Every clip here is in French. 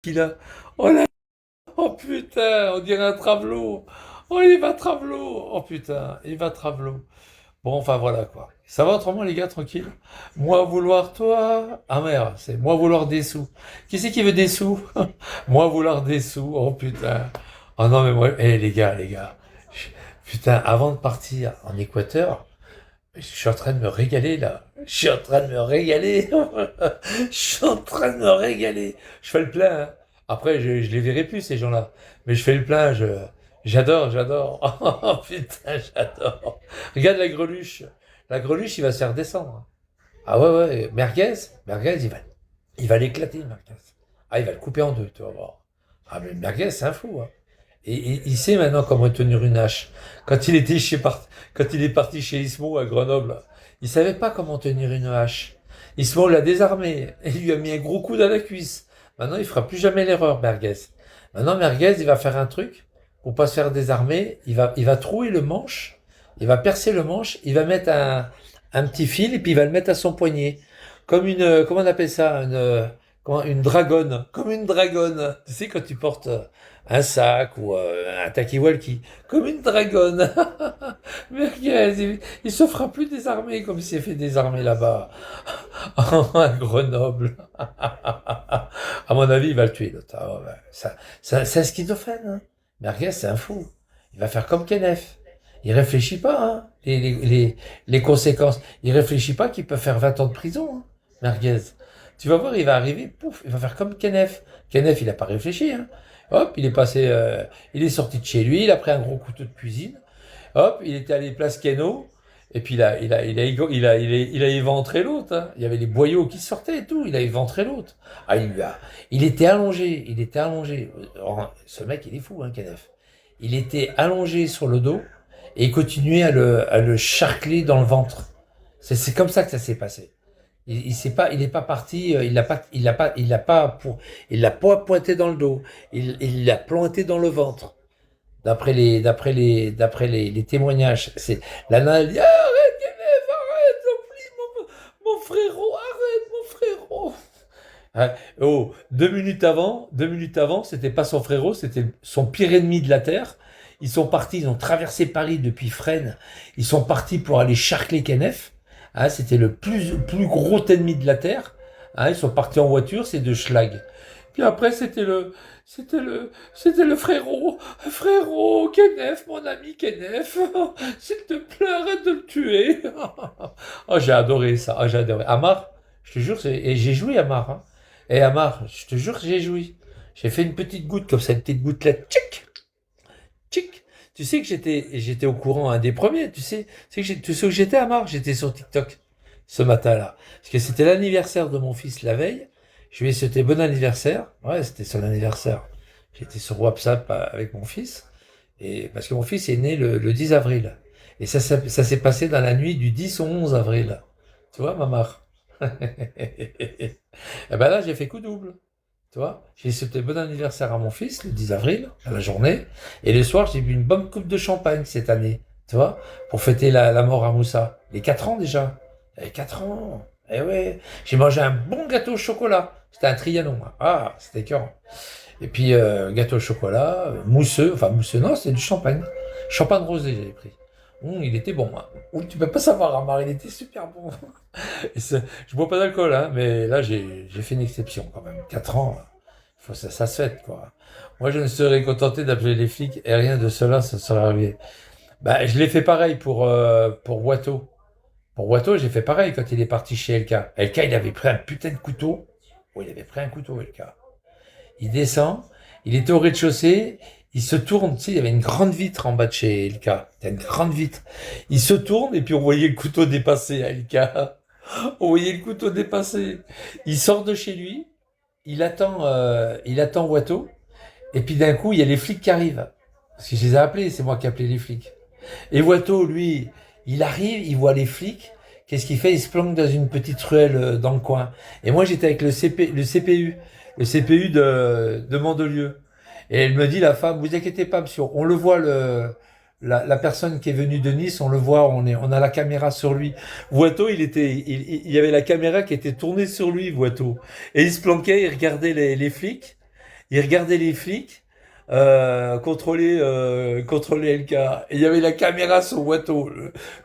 qu'il a. Oh là, oh putain, on dirait un travelot. Oh, il va travelot. Oh putain, il va travelot. Bon, enfin voilà quoi. Ça va autrement les gars, tranquille. Moi vouloir toi. Ah merde, c'est moi vouloir des sous. Qui c'est qui veut des sous? Moi vouloir des sous. Oh putain. Oh non mais moi, les gars. Je- Putain, avant de partir en Équateur, je suis en train de me régaler là. Je suis en train de me régaler. Je suis en train de me régaler. Je fais le plein, hein. Après, je les verrai plus ces gens-là. Mais je fais le plein. J'adore, j'adore. Oh putain, j'adore. Regarde la greluche. La greluche, il va se faire descendre. Ah ouais, ouais. Merguez, il va l'éclater, merguez. Ah, il va le couper en deux, tu vas voir. Ah, mais merguez, c'est un fou, hein. Et il sait maintenant comment tenir une hache. Quand il est parti chez Ismo à Grenoble, il savait pas comment tenir une hache. Ismo l'a désarmé. Il lui a mis un gros coup dans la cuisse. Maintenant, il fera plus jamais l'erreur, Merguez. Maintenant, Merguez, il va faire un truc pour pas se faire désarmer. Il va trouer le manche. Il va percer le manche. Il va mettre un petit fil et puis il va le mettre à son poignet. Comme une, comment on appelle ça? Une dragonne. Comme une dragonne. Tu sais, quand tu portes un sac ou un talkie-walkie, comme une dragonne. Merguez, il se fera plus désarmer comme il s'est fait désarmer là-bas, à Grenoble. À mon avis, il va le tuer, l'autre. Ah ouais, c'est un schizophrène, hein. Merguez, c'est un fou. Il va faire comme Kenneth. Il réfléchit pas, hein, les conséquences. Il réfléchit pas qu'il peut faire 20 ans de prison, hein, Merguez. Tu vas voir, il va arriver, pouf, il va faire comme Kenneth. Kenneth, il a pas réfléchi, hein. Hop, il est sorti de chez lui, il a pris un gros couteau de cuisine. Hop, il était allé place Keno. Et puis il a éventré l'autre, hein. Il y avait les boyaux qui sortaient et tout. Il a éventré l'autre. Ah, il était allongé. Il était allongé. Alors, ce mec, il est fou, hein, Kenneth. Il était allongé sur le dos et il continuait à le charcler dans le ventre. C'est comme ça que ça s'est passé. Il n'est pas parti, il l'a pas pointé dans le dos, il l'a planté dans le ventre. D'après les témoignages, c'est la nana elle dit ah, arrête, Kenneth, arrête, oublie mon frérot, arrête, mon frérot. Hein, oh, 2 minutes avant, c'était pas son frérot, c'était son pire ennemi de la terre. Ils sont partis, ils ont traversé Paris depuis Fresnes. Ils sont partis pour aller charcler Kenneth. Hein, c'était le plus gros ennemi de la terre. Hein, ils sont partis en voiture, c'est de Schlag. Puis après, c'était le frérot, Kenneth, mon ami Kenneth. S'il te plaît, arrête de le tuer. Oh, j'ai adoré ça. Oh, j'ai adoré. Amar, je te jure, et j'ai joué Amar, hein. Et Amar, je te jure que j'ai joui. J'ai fait une petite goutte comme ça, une petite gouttelette. Tchic, tchic. Tu sais que j'étais au courant, un des premiers. Tu sais que j'étais Amar. J'étais sur TikTok ce matin-là. Parce que c'était l'anniversaire de mon fils la veille. Je lui ai souhaité bon anniversaire. Ouais, c'était son anniversaire. J'étais sur WhatsApp avec mon fils. Et parce que mon fils est né le 10 avril. Et ça s'est passé dans la nuit du 10 au 11 avril. Tu vois, Mamar? Et ben là, j'ai fait coup double. Tu vois, j'ai souhaité bon anniversaire à mon fils le 10 avril, à la journée. Et le soir, j'ai bu une bonne coupe de champagne cette année. Tu vois, pour fêter la mort à Moussa. Les 4 ans déjà. Les 4 ans. Eh ouais. J'ai mangé un bon gâteau au chocolat. C'était un Trianon, hein. Ah, c'était écœurant. Et puis, gâteau au chocolat, mousseux. Enfin, mousseux, non, c'était du champagne. Champagne rosé, j'avais pris. Il était bon, hein. Tu peux pas savoir, Amar, il était super bon. Je bois pas d'alcool, hein, mais là, j'ai fait une exception quand même. 4 ans, ça se fête, quoi. Moi, je ne serais contenté d'appeler les flics et rien de cela, ça serait arrivé. Bah, je l'ai fait pareil pour Watteau. Pour Watteau, j'ai fait pareil quand il est parti chez LK. LK, il avait pris un putain de couteau. Oh, il avait pris un couteau, LK. Il descend, il était au rez-de-chaussée, il se tourne, tu sais, il y avait une grande vitre en bas de chez LK. C'était une grande vitre. Il se tourne et puis on voyait le couteau dépasser à LK. On voyait le couteau dépasser. Il sort de chez lui, il attend Watteau, et puis d'un coup, il y a les flics qui arrivent. Parce que je les ai appelés, c'est moi qui ai appelé les flics. Et Watteau, lui, il arrive, il voit les flics. Qu'est-ce qu'il fait? Il se planque dans une petite ruelle dans le coin. Et moi, j'étais avec le CPU de Mandelieu. Et elle me dit, la femme, vous inquiétez pas, monsieur, on le voit, la personne qui est venue de Nice, on le voit, on a la caméra sur lui. Watteau, il y avait la caméra qui était tournée sur lui, Watteau. Et il se planquait, il regardait les flics. il regardait les flics contrôler LK. Et il y avait la caméra sur Watteau.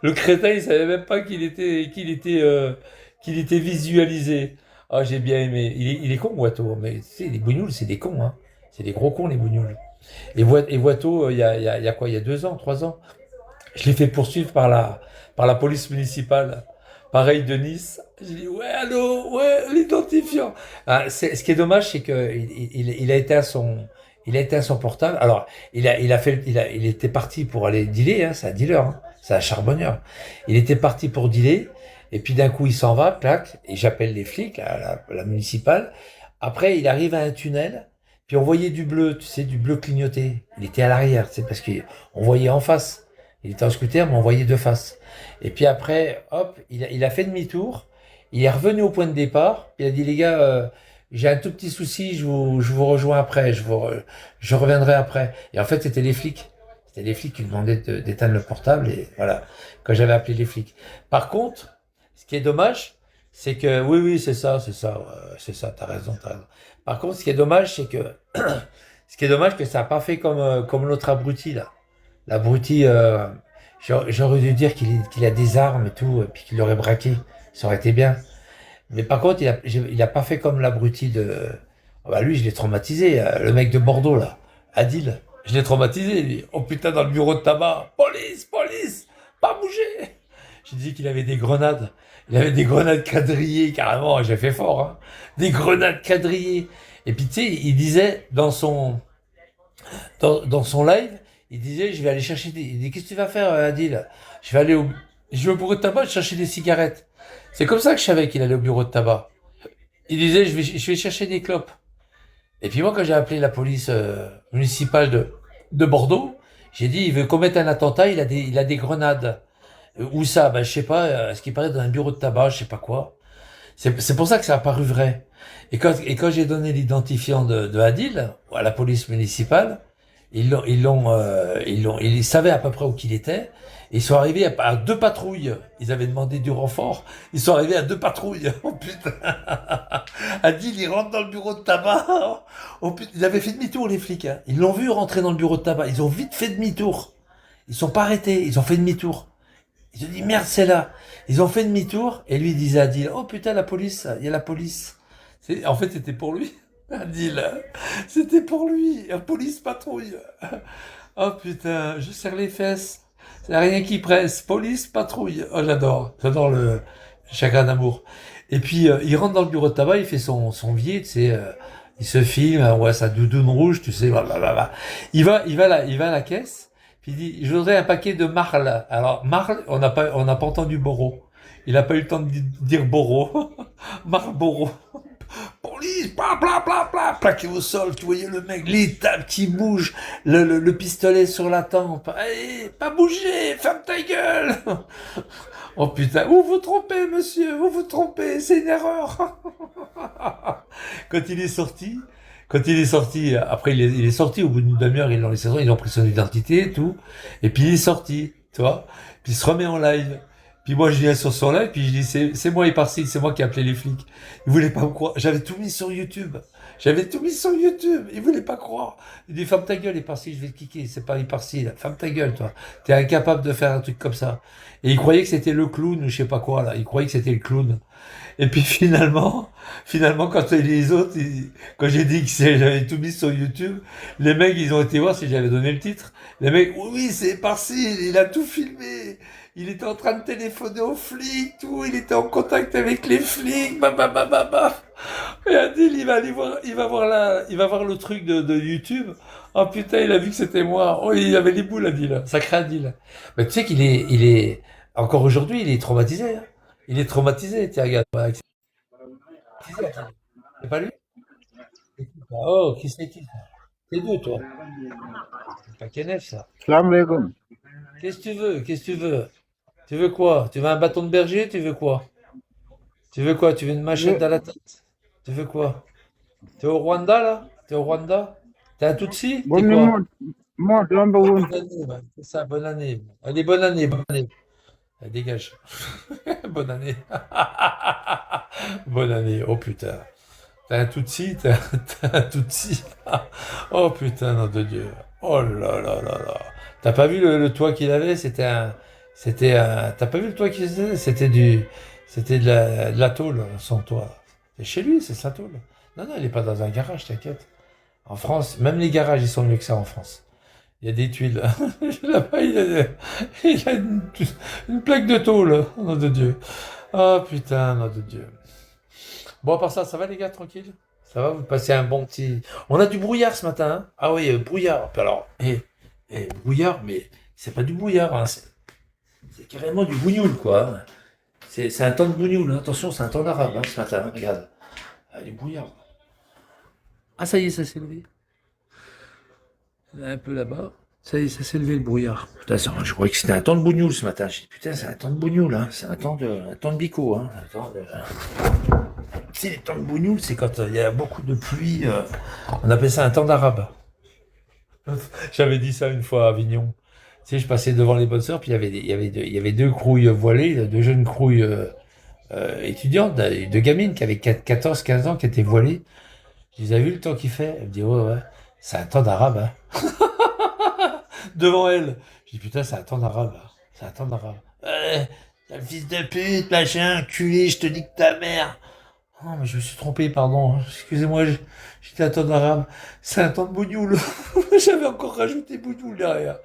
Le crétin, il savait même pas qu'il était visualisé. Ah, j'ai bien aimé. Il est con, Watteau, mais tu sais, les bougnoules, c'est des cons, hein. C'est des gros cons, les bougnoules. Et Watteau, il y a quoi? Il y a 2 ans, 3 ans. Je l'ai fait poursuivre par la police municipale. Pareil de Nice. J'ai dit, ouais, allô, ouais, l'identifiant. Ah, ce qui est dommage, c'est que il a été à son portable. Alors, il était parti pour aller dealer, hein, c'est un dealer, hein, c'est un charbonneur. Il était parti pour dealer, et puis d'un coup, il s'en va, clac, et j'appelle les flics, la municipale. Après, il arrive à un tunnel, puis on voyait du bleu, tu sais, du bleu clignoté. Il était à l'arrière, tu sais, parce qu'on voyait en face. Il était en scooter, mais on voyait de face. Et puis après, hop, il a fait demi-tour. Il est revenu au point de départ. Il a dit, les gars, j'ai un tout petit souci, je vous rejoins après, je reviendrai après. Et en fait, c'était les flics. C'était les flics qui lui demandaient d'éteindre le portable. Et voilà, quand j'avais appelé les flics. Par contre, ce qui est dommage, c'est que, oui, oui, c'est ça, t'as raison, t'as raison. Par contre, ce qui est dommage, c'est que, ce qui est dommage, que ça n'a pas fait comme l'autre abruti, là. L'abruti, j'aurais dû dire qu'il a des armes et tout, et puis qu'il l'aurait braqué. Ça aurait été bien. Mais par contre, il a pas fait comme l'abruti de. Ah bah lui, je l'ai traumatisé. Le mec de Bordeaux, là. Adil. Je l'ai traumatisé, lui. Oh putain, dans le bureau de tabac. Police, police, pas bouger. J'ai dit qu'il avait des grenades. Il avait des grenades quadrillées, carrément. J'ai fait fort, hein. Des grenades quadrillées. Et puis, tu sais, il disait dans son live, il disait, je vais aller chercher des. Il dit, qu'est-ce que tu vas faire, Adil? Je vais aller au bureau de tabac chercher des cigarettes. C'est comme ça que je savais qu'il allait au bureau de tabac. Il disait, je vais chercher des clopes. Et puis moi, quand j'ai appelé la police municipale de Bordeaux, j'ai dit, il veut commettre un attentat, il a des grenades. Où ça? Ben, je sais pas, ce qui paraît dans un bureau de tabac, je sais pas quoi. C'est pour ça que ça a paru vrai. Et quand j'ai donné l'identifiant de Adil à la police municipale, ils savaient à peu près où qu'il était. Et ils sont arrivés à 2 patrouilles. Ils avaient demandé du renfort. Ils sont arrivés à 2 patrouilles. Oh putain. Adil, il rentre dans le bureau de tabac. Oh putain. Ils avaient fait demi-tour, les flics, hein. Ils l'ont vu rentrer dans le bureau de tabac. Ils ont vite fait demi-tour. Ils sont pas arrêtés. Ils ont fait demi-tour. Ils ont dit, merde, c'est là. Ils ont fait demi-tour. Et lui, il disait à Adil, oh putain, la police. Il y a la police. En fait, c'était pour lui. Adil. C'était pour lui. La police patrouille. Oh putain, je serre les fesses. C'est rien qui presse. Police, patrouille. Oh, j'adore. J'adore le chagrin d'amour. Et puis, il rentre dans le bureau de tabac, il fait son vie, tu sais, il se filme, ouais, sa doudoune rouge, tu sais, blablabla. Il va à la caisse, puis il dit, je voudrais un paquet de Marle. Alors, Marle, on n'a pas entendu Boro. Il n'a pas eu le temps de dire Boro. Marlboro. Police, bla bla bla bla, plaqué au sol, tu voyais le mec, les tables qui bougent, le pistolet sur la tempe. Allez, pas bouger, ferme ta gueule. Oh putain, vous vous trompez, monsieur, vous vous trompez, c'est une erreur. Quand il est sorti, après il est sorti au bout d'une demi-heure, ils l'ont laissé, ils ont pris son identité et tout, et puis il est sorti, tu vois, puis il se remet en live. Puis moi je viens sur son live, puis je dis c'est moi Iparcil, c'est moi qui ai appelé les flics. Ils voulaient pas me croire, j'avais tout mis sur YouTube. J'avais tout mis sur YouTube, ils voulaient pas croire. Il dit ferme ta gueule Iparcil, je vais te kicker, c'est pas Iparcil, ferme ta gueule toi. T'es incapable de faire un truc comme ça. Et il croyait que c'était le clown ou je sais pas quoi là, il croyait que c'était le clown. Et puis finalement, quand les autres, quand j'ai dit que j'avais tout mis sur YouTube, les mecs, ils ont été voir si j'avais donné le titre. Les mecs, oui, oui, c'est par-ci, il a tout filmé. Il était en train de téléphoner aux flics, tout. Il était en contact avec les flics, bah. Et Adil, il va aller voir, il va voir le truc de YouTube. Oh putain, il a vu que c'était moi. Oh, il avait les boules, Adil. Sacré Adil. Mais tu sais encore aujourd'hui, il est traumatisé, hein. Il est traumatisé, tiens, regarde. Traumatisé, Adil. C'est pas lui? Oh, qui c'est qui ça? C'est deux, toi. C'est pas Kenneth, ça. Salam alaikum. Qu'est-ce que tu veux? Qu'est-ce que tu veux? Tu veux quoi? Tu veux un bâton de berger? Tu veux quoi? Tu veux quoi? Tu veux une machette Je, dans la tête? Tu veux quoi? T'es au Rwanda, là? T'es au Rwanda? T'es un Tutsi? T'es bon, quoi? moi, number one. Bonne année, man. C'est ça, bonne année. Allez, bonne année, bonne année. Allez, dégage. Bonne année. Bonne année. Oh putain. T'as un Tutsi, t'as un Tutsi. Oh putain, nom de Dieu. Oh là là là là. T'as pas vu le toit qu'il avait? T'as pas vu le toit qu'il avait? C'était de la tôle, son toit. C'est chez lui, c'est sa tôle. Non, non, il est pas dans un garage, t'inquiète. En France, même les garages, ils sont mieux que ça en France. Il y a des tuiles. Là-bas, il a une plaque de tôle, nom de Dieu. Oh putain, nom de Dieu. Bon, à part ça, ça va les gars, tranquille? Ça va, vous passez un bon petit... On a du brouillard ce matin, hein. Ah oui, brouillard. Puis alors, brouillard, mais c'est pas du brouillard, hein. C'est carrément du bougnoul, quoi, hein. C'est un temps de bougnoul, hein. Attention, c'est un temps d'arabe, hein, ce matin, hein. Regarde. Ah, du brouillard. Ah, ça y est, ça s'est levé. Là, un peu là-bas. Ça y est, ça s'est levé le brouillard. Putain, je croyais que c'était un temps de bougnoul ce matin. J'ai dit, putain, c'est un temps de bougnoul, hein. C'est un temps de bico, hein. Un temps de... Tu sais, les temps de bougnoul, c'est quand il y a beaucoup de pluie. On appelle ça un temps d'arabe. J'avais dit ça une fois à Avignon. Tu sais, je passais devant les bonnes sœurs, puis il y avait deux crouilles voilées, deux jeunes crouilles étudiantes, deux gamines qui avaient 14, 15 ans, qui étaient voilées. Je les ai vu le temps qu'il fait. Elle me dit, ouais, ouais, c'est un temps d'arabe, hein. Devant elle. Je dis, putain, c'est un temps d'arabe. Hein. C'est un temps d'arabe. T'as le fils de pute, machin, culé, je te dis que ta mère. Oh, mais je me suis trompé, pardon. Excusez-moi, j'étais un temps d'arabe. C'est un temps de bougnoul. J'avais encore rajouté bougnoul derrière.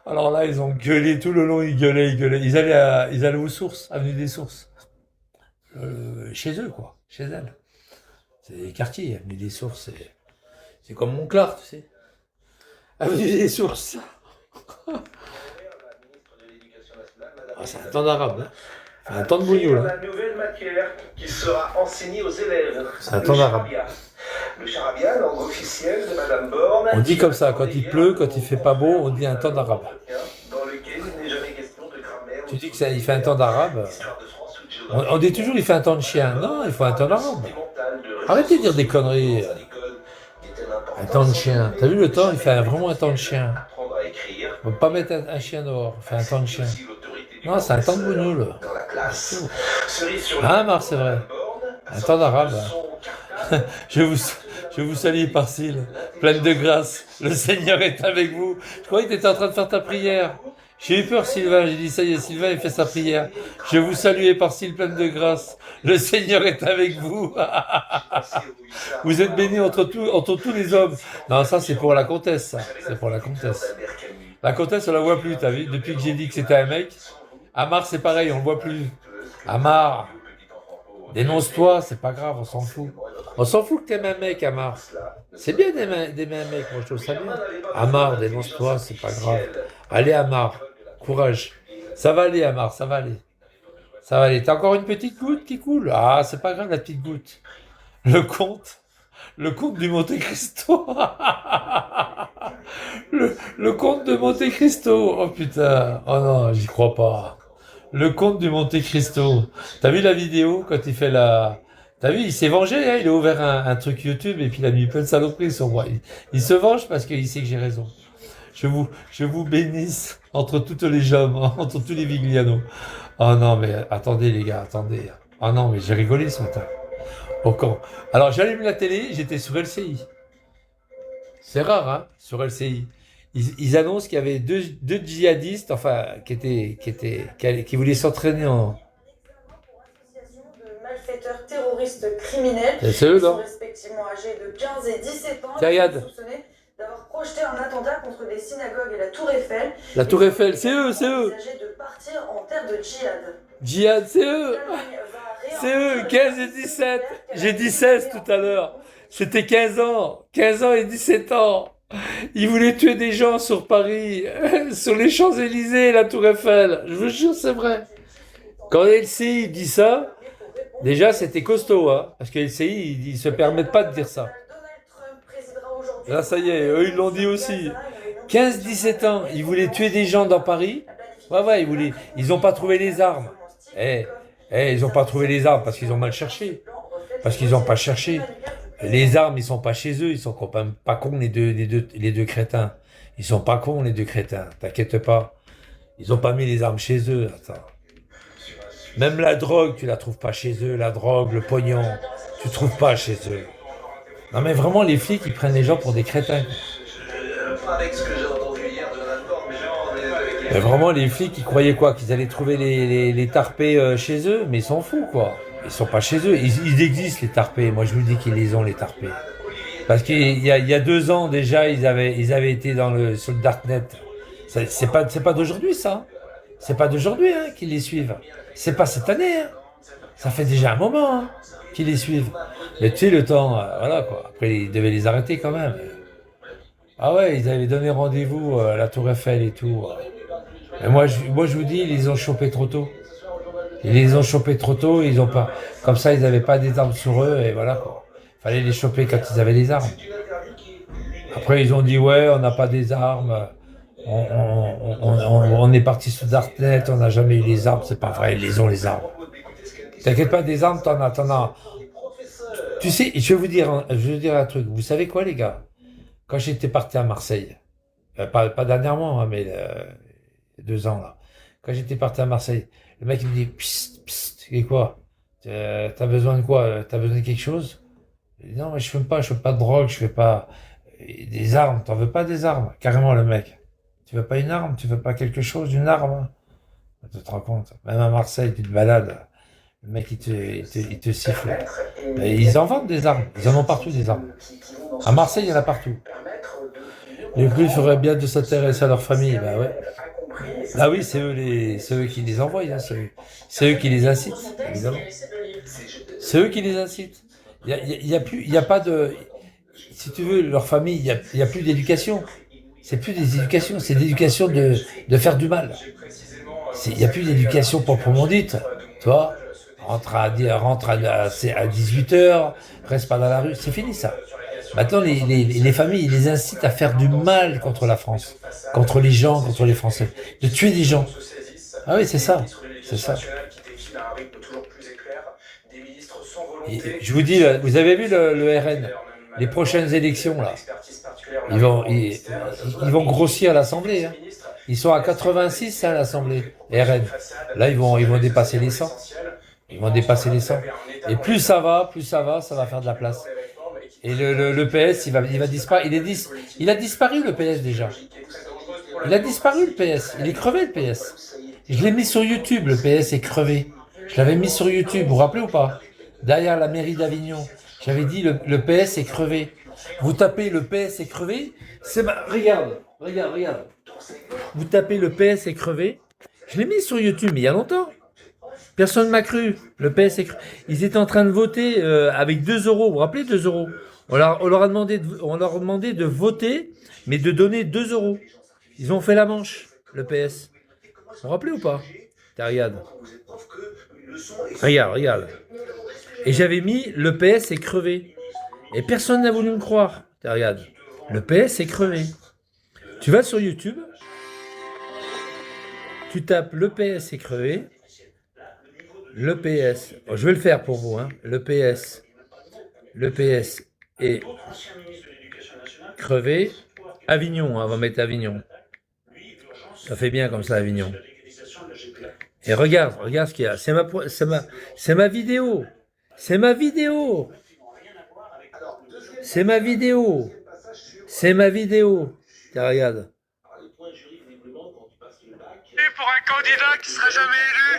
Alors là, ils ont gueulé tout le long, ils gueulaient, ils gueulaient. Ils allaient aux sources, avenue des Sources. Chez eux, quoi. Chez elles. C'est des quartiers, avenue des Sources. C'est comme Montclar, tu sais. Avenue des Sources. Ah, c'est un temps d'arabe, hein. C'est un temps de bougnoul, hein. La nouvelle matière qui sera enseignée aux élèves. C'est un temps d'arabe. Le charabia, langue officielle de Madame Borne. On dit comme ça, quand il pleut, quand il fait pas beau, on dit un temps d'arabe. Dans lequel il n'est jamais question de grammaire. Tu dis que ça, il fait un temps d'arabe. On dit toujours il fait un temps de chien. Non, il faut un temps d'arabe. Arrêtez de dire des conneries. Un temps de chien. T'as vu le temps? Il fait vraiment un temps de chien. On ne peut pas mettre un chien dehors. Il fait un temps de chien. Non, c'est un temps de bougnoul. Ah, Mar, c'est vrai. Un temps d'arabe. Je vous salue, Parcille. Pleine de grâce. Le Seigneur est avec vous. Je croyais que tu étais en train de faire ta prière. J'ai eu peur, Sylvain. J'ai dit, ça y est, Sylvain, il fait sa prière. Je vous salue, Parcille, pleine de grâce. Le Seigneur est avec vous. Vous êtes bénis entre tous les hommes. Non, ça, c'est pour la comtesse, ça. C'est pour la comtesse. La comtesse, on la voit plus, t'as vu? Depuis que j'ai dit que c'était un mec. Amar, c'est pareil, on le voit plus. Amar, dénonce-toi, c'est pas grave, on s'en fout. On s'en fout que t'aimes un mec, Amar. C'est bien d'aimer un mec, moi je trouve ça bien. Amar, dénonce-toi, c'est pas grave. Allez, Amar, courage. Ça va aller, Amar, ça va aller. Ça va aller. T'as encore une petite goutte qui coule? Ah, c'est pas grave, la petite goutte. Le comte du Monte Cristo. Le comte de Monte Cristo. Oh putain. Oh non, j'y crois pas. Le comte du Monte Cristo. T'as vu la vidéo quand il fait la... T'as vu, il s'est vengé, hein, il a ouvert un truc YouTube et puis il a mis plein de saloperies sur moi. Il se venge parce qu'il sait que j'ai raison. Je vous bénisse entre toutes les jambes, entre tous les Vigliano. Oh non, mais attendez les gars, attendez. Oh non, mais j'ai rigolé ce matin. Au camp. Alors j'allume la télé, j'étais sur LCI. C'est rare, hein, sur LCI. Ils annoncent qu'il y avait deux djihadistes, enfin, qui voulaient s'entraîner en... Malfaiteurs terroristes criminels. C'est eux, Ils sont non? respectivement âgés de 15 et 17 ans. Tiens, regarde. Soupçonnés d'avoir projeté un attentat contre des synagogues et la Tour Eiffel. La Tour Eiffel, c'est eux, c'est eux. Envisagé de partir en terre de djihad. Djihad, c'est eux. C'est eux, 15 et 17. J'ai dit 16 tout à l'heure. C'était 15 ans. 15 ans et 17 ans. Ils voulaient tuer des gens sur Paris, sur les Champs-Élysées et la Tour Eiffel. Je vous jure, c'est vrai. Quand LCI dit ça, déjà c'était costaud, hein, parce que LCI, ils se permettent pas de dire ça. Là, ça y est, eux, ils l'ont dit aussi. 15-17 ans, ils voulaient tuer des gens dans Paris. Ouais, ils ont pas trouvé les armes. Ils ont pas trouvé les armes parce qu'ils ont mal cherché. Parce qu'ils ont pas cherché. Les armes, ils sont pas chez eux, ils sont quand même pas cons, les deux crétins. Ils sont pas cons, les deux crétins, t'inquiète pas. Ils ont pas mis les armes chez eux, attends. Même la drogue, tu la trouves pas chez eux, la drogue, le pognon, tu trouves pas chez eux. Non mais vraiment, les flics, ils prennent les gens pour des crétins. Pas avec ce que j'ai entendu hier de Madame Borne, mais genre, avec Mais vraiment, les flics, ils croyaient quoi? Qu'ils allaient trouver les tarpés chez eux? Mais ils s'en foutent, quoi. Ils sont pas chez eux. Ils existent, les tarpés. Moi, je vous dis qu'ils les ont, les tarpés. Parce qu'il y a 2 ans, déjà, ils avaient été sur le Darknet. C'est pas d'aujourd'hui, ça. Hein. C'est pas d'aujourd'hui, hein, qu'ils les suivent. C'est pas cette année, hein. Ça fait déjà un moment, hein, qu'ils les suivent. Mais tu sais, le temps, voilà, quoi. Après, ils devaient les arrêter quand même. Ah ouais, ils avaient donné rendez-vous à la Tour Eiffel et tout. Et moi, je vous dis, ils les ont chopés trop tôt. Ils les ont chopés trop tôt, ils ont pas. Comme ça, ils n'avaient pas des armes sur eux, et voilà, quoi. Fallait les choper quand ils avaient des armes. Après, ils ont dit, ouais, on n'a pas des armes. On est parti sous Darknet, on n'a jamais eu les armes. C'est pas vrai, ils les ont, les armes. T'inquiète pas, des armes, t'en as. Tu sais, je vais vous dire un truc. Vous savez quoi, les gars? Quand j'étais parti à Marseille, pas dernièrement, hein, mais il y a 2 ans, là. Quand j'étais parti à Marseille, le mec, il me dit, psst, psst, et quoi? T'as besoin de quoi? T'as besoin de quelque chose? Je dis, non, mais je fais pas de drogue, je fais pas des armes. T'en veux pas des armes? Carrément, le mec. Tu veux pas une arme? Tu veux pas quelque chose, une arme? Tu te rends compte? Même à Marseille, tu te balades. Le mec, il te siffle. Et ils en vendent des armes. Ils en ont partout, des armes. À Marseille, il y en a partout. Du coup, il faudrait bien de s'intéresser à leur famille. Bah ouais. Ah oui, c'est eux qui les envoient, hein, c'est eux qui les incitent, évidemment. C'est eux qui les incitent. Il y a pas de, si tu veux, leur famille, il y a plus d'éducation. C'est plus des éducations, c'est l'éducation de faire du mal. Il y a plus d'éducation proprement dite, tu vois. Rentre à 18 heures, reste pas dans la rue, c'est fini ça. Maintenant, les familles, ils les incitent à faire du mal contre la France, contre les gens, contre les Français, de tuer des gens. Ah oui, c'est ça, c'est ça. Et je vous dis, là, vous avez vu le RN, les prochaines élections là, ils vont grossir l'Assemblée. Hein. Ils sont à 86 à l'Assemblée, RN. Là, ils vont dépasser les 100. Ils vont dépasser les 100. Et plus ça va, ça va faire de la place. Et le PS, il va disparaître. Il a disparu le PS déjà. Il a disparu le PS. Il est crevé le PS. Je l'ai mis sur YouTube, le PS est crevé. Je l'avais mis sur YouTube, vous vous rappelez ou pas? Derrière la mairie d'Avignon. J'avais dit le PS est crevé. Vous tapez le PS est crevé. Regarde. Vous tapez le PS est crevé. Je l'ai mis sur YouTube, mais il y a longtemps. Personne ne m'a cru. Le PS est crevé. Ils étaient en train de voter avec 2 euros. Vous vous rappelez 2 euros? On leur a demandé de voter, mais de donner 2 euros. Ils ont fait la manche, le PS. Vous vous rappelez ou pas? Regarde. Regarde. Et j'avais mis le PS est crevé. Et personne n'a voulu me croire. Regarde. Le PS est crevé. Tu vas sur YouTube. Tu tapes le PS est crevé. Le PS. Oh, je vais le faire pour vous. Hein. Le PS est crevé. Avignon, hein, on va mettre Avignon. Ça fait bien comme ça, Avignon. Et regarde ce qu'il y a. C'est ma vidéo. C'est ma vidéo. Tiens, regarde. Pour un candidat qui ne sera jamais élu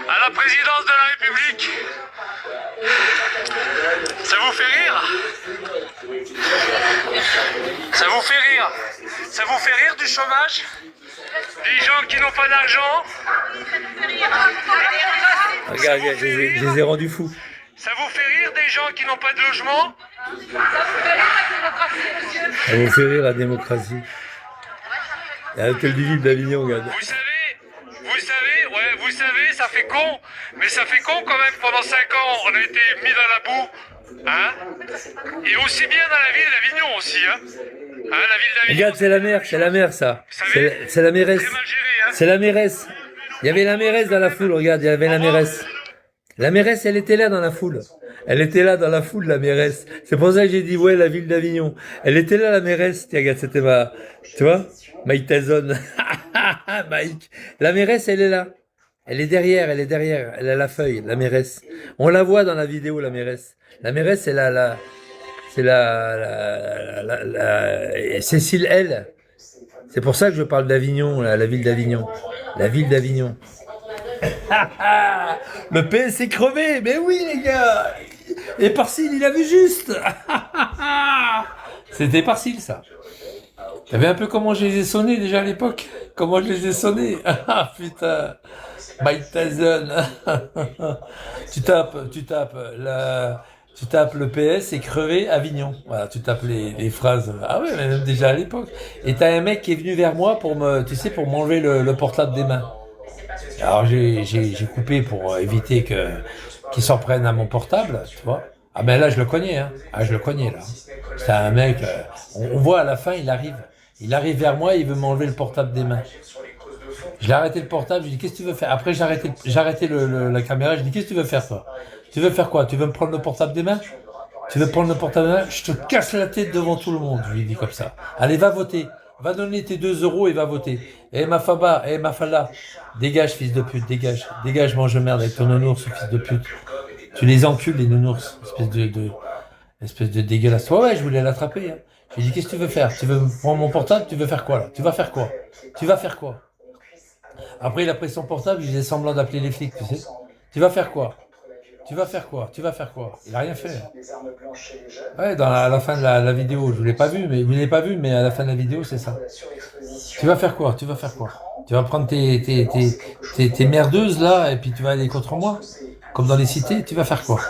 à la présidence de la République. Ça vous fait rire? Ça vous fait rire? Ça vous fait rire du chômage? Des gens qui n'ont pas d'argent? Regarde, je les ai rendus fous. Ça vous fait rire des gens qui n'ont pas de logement? Ça vous fait rire la démocratie. Il y a l'hôtel du Ville d'Avignon, regarde. Vous savez, ça fait con, mais ça fait con quand même, pendant 5 ans, on a été mis dans la boue, hein? Et aussi bien dans la ville d'Avignon aussi, hein? La ville d'Avignon. Regarde, c'est la mère, ça. C'est la mairesse. Très mal géré, hein? C'est la mairesse. Il y avait la mairesse dans la foule, regarde, il y avait la mairesse. La mairesse, elle était là dans la foule. Elle était là dans la foule, la mairesse. C'est pour ça que j'ai dit, ouais, la ville d'Avignon. Elle était là, la mairesse. Tiens, regarde, c'était tu vois? Mike Tyson. Mike. La mairesse, elle est là. Elle est derrière. Elle a la feuille, la mairesse. On la voit dans la vidéo, la mairesse. La mairesse, elle a C'est Cécile L. C'est pour ça que je parle d'Avignon, la ville d'Avignon. La ville d'Avignon. Le PS est crevé, mais oui les gars. Et Parcil, il a vu juste. C'était Parcil ça. T'as vu un peu comment je les ai sonnés déjà à l'époque? Comment je les ai sonnés? Ah putain. Mike Tyson. tu tapes le PS et crevé Avignon. Voilà, tu tapes les phrases. Ah ouais, mais même déjà à l'époque. Et t'as un mec qui est venu vers moi pour pour m'enlever le portable des mains. Alors j'ai coupé pour éviter qu'il s'en prenne à mon portable, tu vois. Ah ben là je le cognais, hein. Ah je le cognais là. C'est un mec. On voit à la fin il arrive. Il arrive vers moi, il veut m'enlever le portable des mains. Je l'ai arrêté le portable, je lui ai dit qu'est-ce que tu veux faire? Après j'ai arrêté la caméra, je lui ai dit qu'est-ce que tu veux faire toi? Tu veux faire quoi? Tu veux me prendre le portable des mains? Tu veux prendre le portable des mains? Je te casse la tête devant tout le monde, je lui ai dit comme ça. Allez, va voter. Va donner tes 2 euros et va voter. Eh ma Faba, eh ma Fala, dégage fils de pute, dégage. Dégage mange merde avec ton nounours, fils de pute. Tu les encules les nounours, espèce de dégueulasse. Ouais, je voulais l'attraper. Hein. Je lui ai dit qu'est-ce que tu veux faire? Tu veux prendre mon portable? Tu veux faire quoi là? Tu vas faire quoi? Tu vas faire quoi? Après il a pris son portable, il faisait semblant d'appeler les flics, tu sais. Tu vas faire quoi? Tu vas faire quoi? Tu vas faire quoi? Il a rien fait. Ouais, à la fin de la vidéo, je ne l'ai pas vu, mais vous l'avez pas vu, mais à la fin de la vidéo, c'est ça. Tu vas faire quoi? Tu vas faire quoi? Tu vas prendre tes merdeuses là, et puis tu vas aller contre moi? Comme dans les cités, tu vas faire quoi?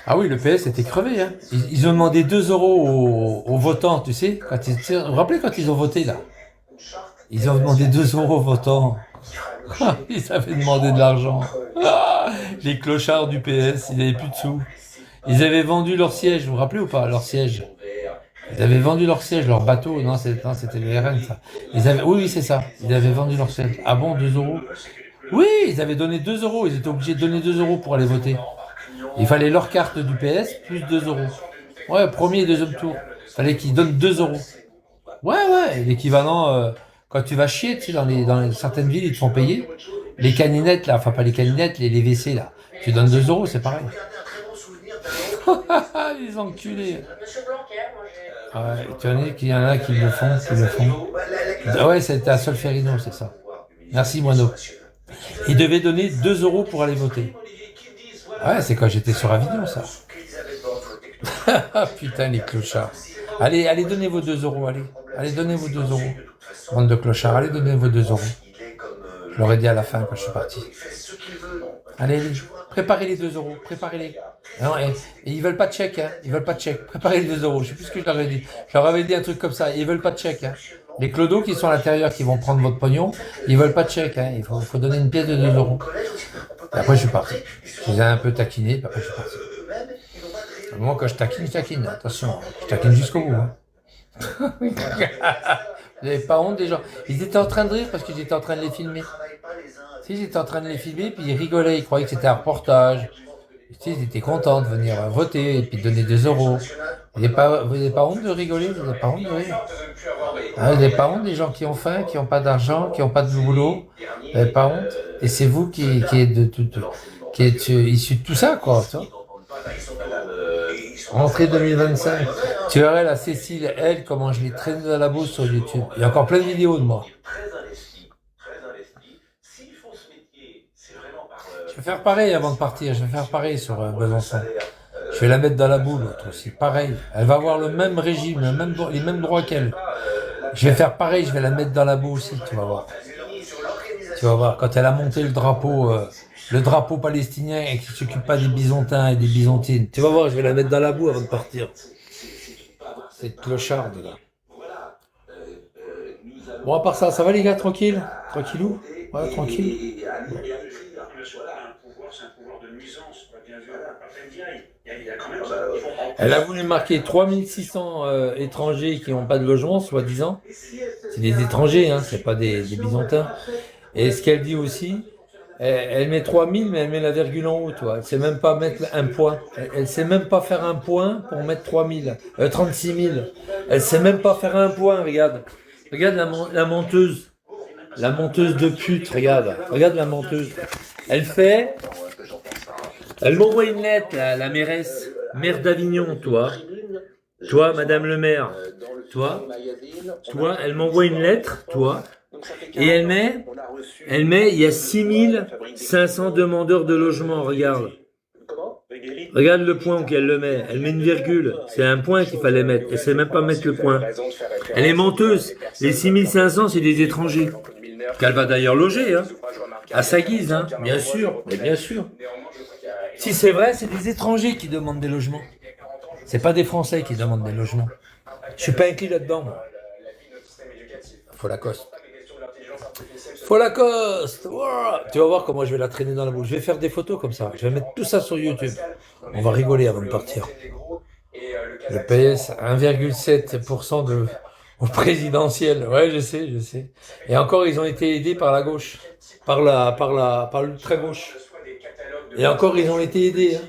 Ah oui, le PS était crevé, hein. Ils ont demandé 2 euros aux votants, tu sais. Vous vous rappelez quand ils ont voté là? Ils ont demandé 2 euros aux votants. Ils avaient demandé de l'argent. Les clochards du PS, ils n'avaient plus de sous. Ils avaient vendu leur siège, vous vous rappelez ou pas, leur siège? Ils avaient vendu leur siège, leur bateau. Non, c'était le RN, ça. Oui, c'est ça. Ils avaient vendu leur siège. Ah bon, 2 euros? Oui, ils avaient donné 2 euros. Ils étaient obligés de donner 2 euros pour aller voter. Il fallait leur carte du PS plus 2 euros. Ouais, premier et deuxième tour. Il fallait qu'ils donnent 2 euros. Ouais, l'équivalent... quand tu vas chier, tu sais, dans certaines villes, ils te font payer. Les caninettes, là, enfin pas les caninettes, les WC, là. Tu donnes 2 euros, c'est pareil. Les enculés. Ouais, tu en es qu'il y en a qui le font, Ah ouais, c'était à Solferino, c'est ça. Merci, Moineau. Ils devaient donner 2 euros pour aller voter. Ouais, c'est quand j'étais sur Avignon, ça. Putain, les clochards. Allez, donnez vos 2 euros, allez. Allez, donnez vos 2 euros. Bande de clochards, allez, donnez vos 2 euros. Je leur ai dit à la fin quand je suis parti. Allez, préparez les 2 euros, préparez-les. Non, et ils veulent pas de chèque, hein. Ils veulent pas de chèque. Préparez les 2 euros. Je sais plus ce que je leur ai dit. Je leur avais dit un truc comme ça. Ils veulent pas de chèque, hein. Les clodos qui sont à l'intérieur, qui vont prendre votre pognon, ils veulent pas de chèque, hein. Il faut donner une pièce de 2 euros. Et après, je suis parti. Je les ai un peu taquinés, puis après, je suis parti. Moi, quand je taquine. Attention, je taquine jusqu'au bout, hein. Vous n'avez pas honte des gens? Ils étaient en train de rire parce que j'étais en train de les filmer. Si, j'étais en train de les filmer, puis ils rigolaient, ils croyaient que c'était un reportage. Si, ils étaient contents de venir voter et puis de donner 2 euros. Vous n'avez pas honte de rigoler? Vous n'avez pas honte de rire? Ah, vous n'avez pas honte des gens qui ont faim, qui n'ont pas d'argent, qui n'ont pas de boulot? Vous n'avez pas honte? Et c'est vous qui êtes issu de tout ça, quoi. Tu vois? Rentrée 2025. Tu verrais la Cécile, elle, comment je l'ai traînée dans la bourse sur YouTube. Il y a encore plein de vidéos de moi. Je vais faire pareil avant de partir. Je vais faire pareil sur Besançon. Je vais la mettre dans la boule, l'autre aussi. Pareil. Elle va avoir le même régime, les mêmes droits qu'elle. Je vais faire pareil. Je vais la mettre dans la boue aussi. Tu vas voir. Tu vas voir. Quand elle a monté le drapeau palestinien et qui ne s'occupe pas des Byzantins et des Byzantines. Tu vas voir, je vais la mettre dans la boue avant de partir. Cette clocharde, là. Bon, à part ça, ça va les gars, tranquille? Tranquillou? Ouais, tranquille. Elle a voulu marquer 3600 étrangers qui n'ont pas de logement, soi-disant. C'est des étrangers, hein, c'est pas des Byzantins. Et ce qu'elle dit aussi, elle met 3000, mais elle met la virgule en haut, toi. Elle sait même pas mettre un point. Elle sait même pas faire un point pour mettre 36 000. Elle sait même pas faire un point, regarde. Regarde la menteuse. La menteuse de pute, regarde. Regarde la menteuse. Elle m'envoie une lettre, la mairesse. maire d'Avignon, toi, Madame le maire, toi, elle m'envoie une lettre, toi, et elle met, il y a 6500 demandeurs de logement, regarde. Regarde le point qu'elle le met, elle met une virgule, c'est un point qu'il fallait mettre, elle sait même pas mettre le point. Elle est menteuse, les 6500 c'est des étrangers, qu'elle va d'ailleurs loger, hein, à sa guise, hein, bien sûr, mais bien sûr. Si c'est vrai, c'est des étrangers qui demandent des logements. C'est pas des Français qui demandent des logements. Je suis pas inclus là-dedans, moi. Faut Lacoste. Faut Lacoste. Wow. Tu vas voir comment je vais la traîner dans la boule. Je vais faire des photos comme ça. Je vais mettre tout ça sur YouTube. On va rigoler avant de partir. Le PS, 1,7% au présidentiel. Ouais, je sais. Et encore, ils ont été aidés par la gauche. Par l'ultra-gauche. Et encore, ils ont été aidés. Hein.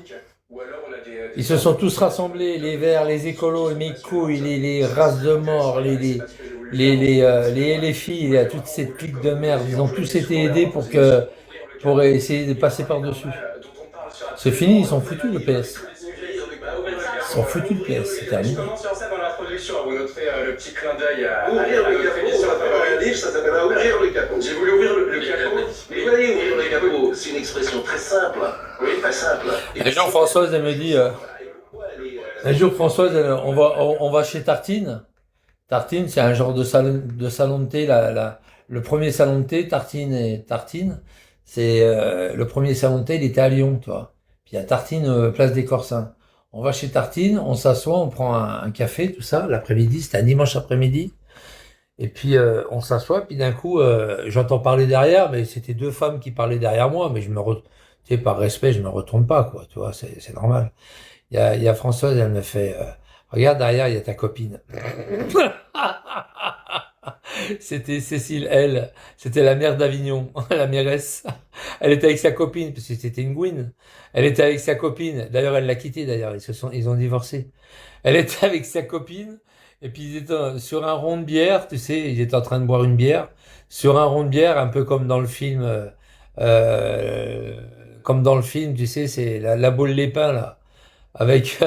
Ils se sont tous rassemblés, les Verts, les écolos, les couilles, les races de mort, les LFI, toutes ces cliques de merde. Ils ont tous été aidés pour essayer de passer par-dessus. C'est fini, ils sont foutus le PS. Ils sont foutus le PS, c'est terminé. Je commence sur ça dans l'introduction, vous noterez le petit clin d'œil à Ouvrir le capot, ça s'appelle ouvrir le capot. J'ai voulu ouvrir le capot. Mais vous voyez, ouvrir le capot, c'est une expression très simple. Oui, très simple. Un jour, Françoise, elle me dit, on va chez Tartine. Tartine, c'est un genre de salon de thé, le premier salon de thé, Tartine, c'est, le premier salon de thé, il était à Lyon, tu vois. Puis il y a Tartine, place des Corsins. On va chez Tartine, on s'assoit, on prend un café, tout ça, l'après-midi, c'était un dimanche après-midi. Et puis, on s'assoit, puis d'un coup, j'entends parler derrière, mais c'était deux femmes qui parlaient derrière moi, mais tu sais, par respect, je me retourne pas, quoi, tu vois, c'est normal. Il y a Françoise, elle me fait, regarde derrière, il y a ta copine. C'était Cécile, c'était la maire d'Avignon, la mairesse. Elle était avec sa copine, parce que c'était une gouine. Elle était avec sa copine. D'ailleurs, elle l'a quitté, d'ailleurs. Ils ont divorcé. Elle était avec sa copine. Et puis, ils étaient sur un rond de bière, tu sais, ils étaient en train de boire une bière. Sur un rond de bière, un peu comme dans le film, tu sais, c'est la boule Lépin, là. Avec,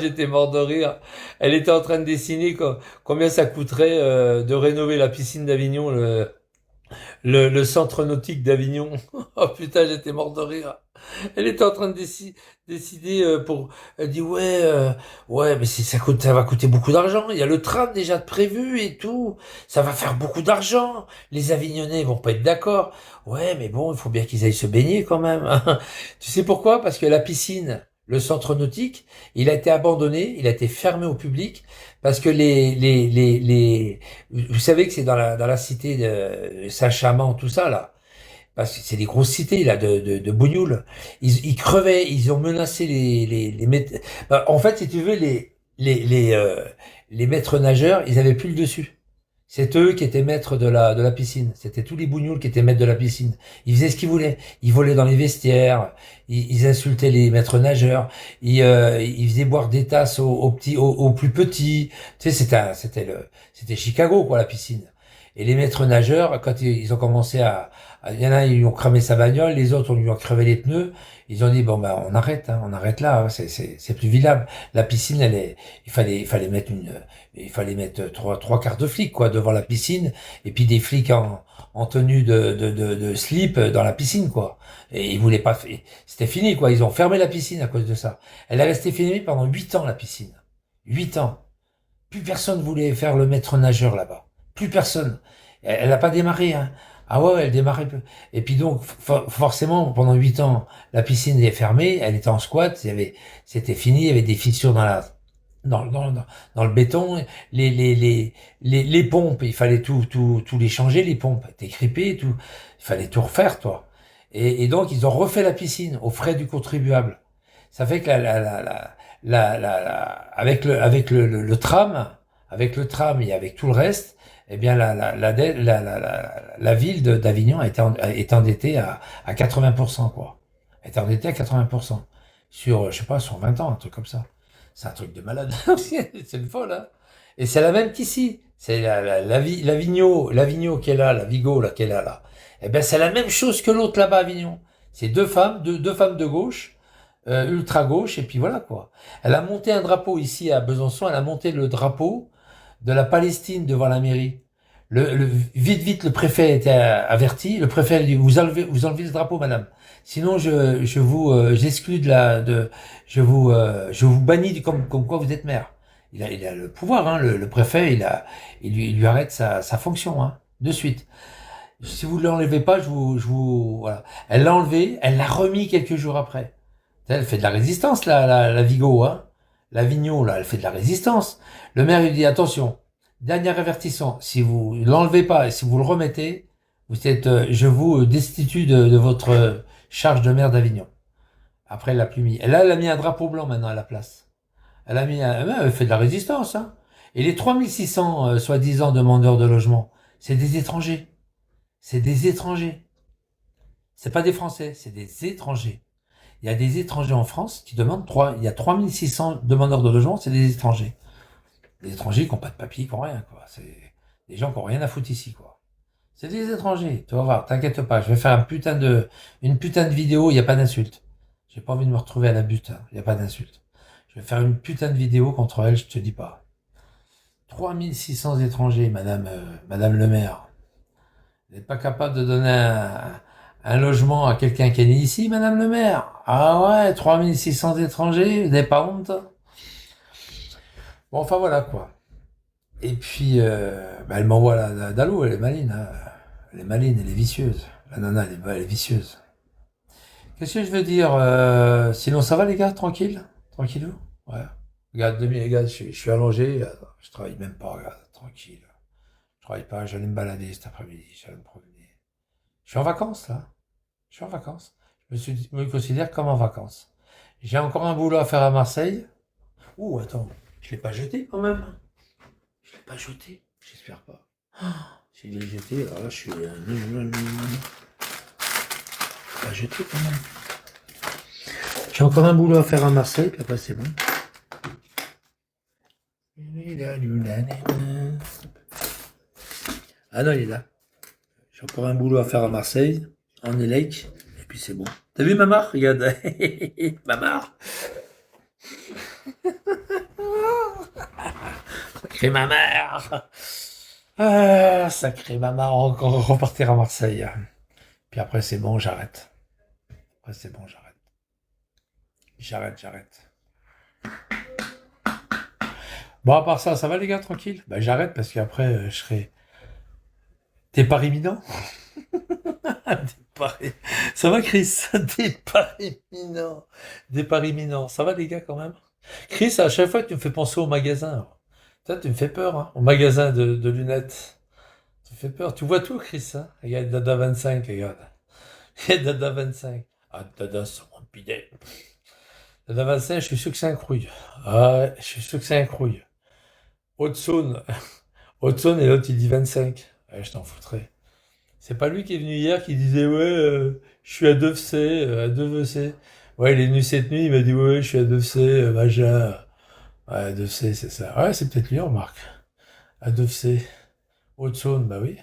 j'étais mort de rire. Elle était en train de dessiner combien ça coûterait de rénover la piscine d'Avignon, le centre nautique d'Avignon. Oh putain, j'étais mort de rire. Elle était en train de décider elle dit ouais, mais ça va coûter beaucoup d'argent. Il y a le tram déjà de prévu et tout. Ça va faire beaucoup d'argent. Les Avignonnais vont pas être d'accord. Ouais, mais bon, il faut bien qu'ils aillent se baigner quand même. Tu sais pourquoi? Parce que la piscine, le centre nautique, il a été abandonné, il a été fermé au public parce que vous savez que c'est dans la cité de Saint-Chamond, tout ça là, parce que c'est des grosses cités là de bougnoules. Ils crevaient, ils ont menacé en fait, si tu veux, les maîtres nageurs, ils avaient plus le dessus. C'est eux qui étaient maîtres de la piscine. C'était tous les bougnoules qui étaient maîtres de la piscine. Ils faisaient ce qu'ils voulaient. Ils volaient dans les vestiaires. Ils insultaient les maîtres nageurs. Ils faisaient boire des tasses aux plus petits. Tu sais, c'était Chicago, quoi, la piscine. Et les maîtres nageurs, quand ils ont commencé il y en a, ils lui ont cramé sa bagnole, les autres, on lui a crevé les pneus. Ils ont dit, bon, bah, on arrête là, hein, c'est plus vivable. La piscine, il fallait mettre trois quarts de flics, quoi, devant la piscine, et puis des flics en tenue de slip dans la piscine, quoi. Et ils voulaient pas, c'était fini, quoi. Ils ont fermé la piscine à cause de ça. Elle est restée fermée pendant 8 ans, la piscine. 8 ans. Plus personne voulait faire le maître nageur là-bas. Plus personne. Elle n'a pas démarré, hein. Ah ouais, elle démarrait. Et puis donc, forcément, pendant 8 ans, la piscine est fermée, elle était en squat, c'était fini, il y avait des fissures dans le béton, les pompes, il fallait tout les changer, les pompes étaient grippées, tout, il fallait tout refaire, toi. Et donc, ils ont refait la piscine aux frais du contribuable. Ça fait que avec le tram et avec tout le reste, eh bien, la ville d'Avignon est endettée à 80%, quoi. Elle est endettée à 80%. Sur, je sais pas, sur 20 ans, un truc comme ça. C'est un truc de malade. C'est une folle, hein. Et c'est la même qu'ici. C'est l'Avignon qui est là, la Vigo, là, qui est là. Eh ben, c'est la même chose que l'autre là-bas à Avignon. C'est deux femmes de gauche, ultra gauche, et puis voilà quoi. Elle a monté un drapeau ici à Besançon, elle a monté le drapeau de la Palestine devant la mairie. Vite, le préfet a été averti. Le préfet a dit vous enlevez ce drapeau, madame. Sinon, j'exclus je vous bannis comme quoi vous êtes maire. Il a le pouvoir, hein, le préfet, il lui arrête sa fonction, hein, de suite. Si vous ne l'enlevez pas, voilà. Elle l'a enlevé, elle l'a remis quelques jours après. Elle fait de la résistance, la Vigo, hein. La Vigno, là, elle fait de la résistance. Le maire, il dit, attention, dernier avertissement, si vous l'enlevez pas et si vous le remettez, je vous destitue de votre charge de maire d'Avignon. Après, elle l'a plus mis. Et là, elle a mis un drapeau blanc maintenant à la place. Elle fait de la résistance, hein. Et les 3600, soi-disant, demandeurs de logement, c'est des étrangers. C'est des étrangers. C'est pas des Français, c'est des étrangers. Il y a des étrangers en France qui demandent il y a 3600 demandeurs de logement, c'est des étrangers. Des étrangers qui n'ont pas de papier, qui n'ont rien, quoi. C'est des gens qui n'ont rien à foutre ici, quoi. C'est des étrangers. Tu vas voir, t'inquiète pas, je vais faire une putain de vidéo, il n'y a pas d'insulte. J'ai pas envie de me retrouver à la butte, hein. Il n'y a pas d'insulte. Je vais faire une putain de vidéo contre elle, je te dis pas. 3600 étrangers, madame le maire. Vous n'êtes pas capable de donner un logement à quelqu'un qui est né ici, madame le maire? Ah ouais, 3600 étrangers, vous n'avez pas honte? Bon, enfin voilà, quoi. Et puis, elle m'envoie la Dalou, elle est maline, hein. Elle est maline, elle est vicieuse. La nana, elle est vicieuse. Qu'est-ce que je veux dire? Sinon, ça va, les gars? Tranquille? Tranquillou? Ouais. Regarde, les gars, je suis allongé, je travaille même pas, regarde, tranquille. Je travaille pas, j'allais me balader cet après-midi, j'allais me promener. Je suis en vacances, là. Je suis en vacances. Je me considère comme en vacances. J'ai encore un boulot à faire à Marseille. Ouh, attends, je l'ai pas jeté quand même. Je l'ai pas jeté, j'espère pas. Si je l'ai jeté, alors là, je suis... pas jeté quand même. J'ai encore un boulot à faire à Marseille, puis après c'est bon. Ah non, il est là. J'ai encore un boulot à faire à Marseille, en élec, et puis c'est bon. T'as vu Mamar? Regarde. Mamar. Sacré Mamar. Ah, sacré Mamar, encore repartir à Marseille. Puis après c'est bon, j'arrête. Après c'est bon, j'arrête. J'arrête. Bon, à part ça va les gars, tranquille? Bah j'arrête parce qu'après je serai... Départ imminent. Ça va Chris? Départ imminent. Ça va les gars quand même? Chris, à chaque fois tu me fais penser au magasin. Toi, tu me fais peur, hein, au magasin de lunettes. Tu me fais peur. Tu vois tout Chris, hein? Regarde Dada 25, regarde. Dada 25. Ah, Dada, c'est mon pidet. Dada 25, je suis sûr que c'est un crouille. Ah ouais, je suis sûr que c'est un crouille. Haute-Saône. Haute-Saône et l'autre il dit 25. Ouais, je t'en foutrais. C'est pas lui qui est venu hier qui disait ouais, je suis à Devecé, à Devecé. Ouais, il est venu cette nuit, il m'a dit ouais, je suis à Devecé, machin. Ouais, Devecé, c'est ça. Ouais, c'est peut-être lui, on remarque. À Devecé. Haute-Saône, bah oui.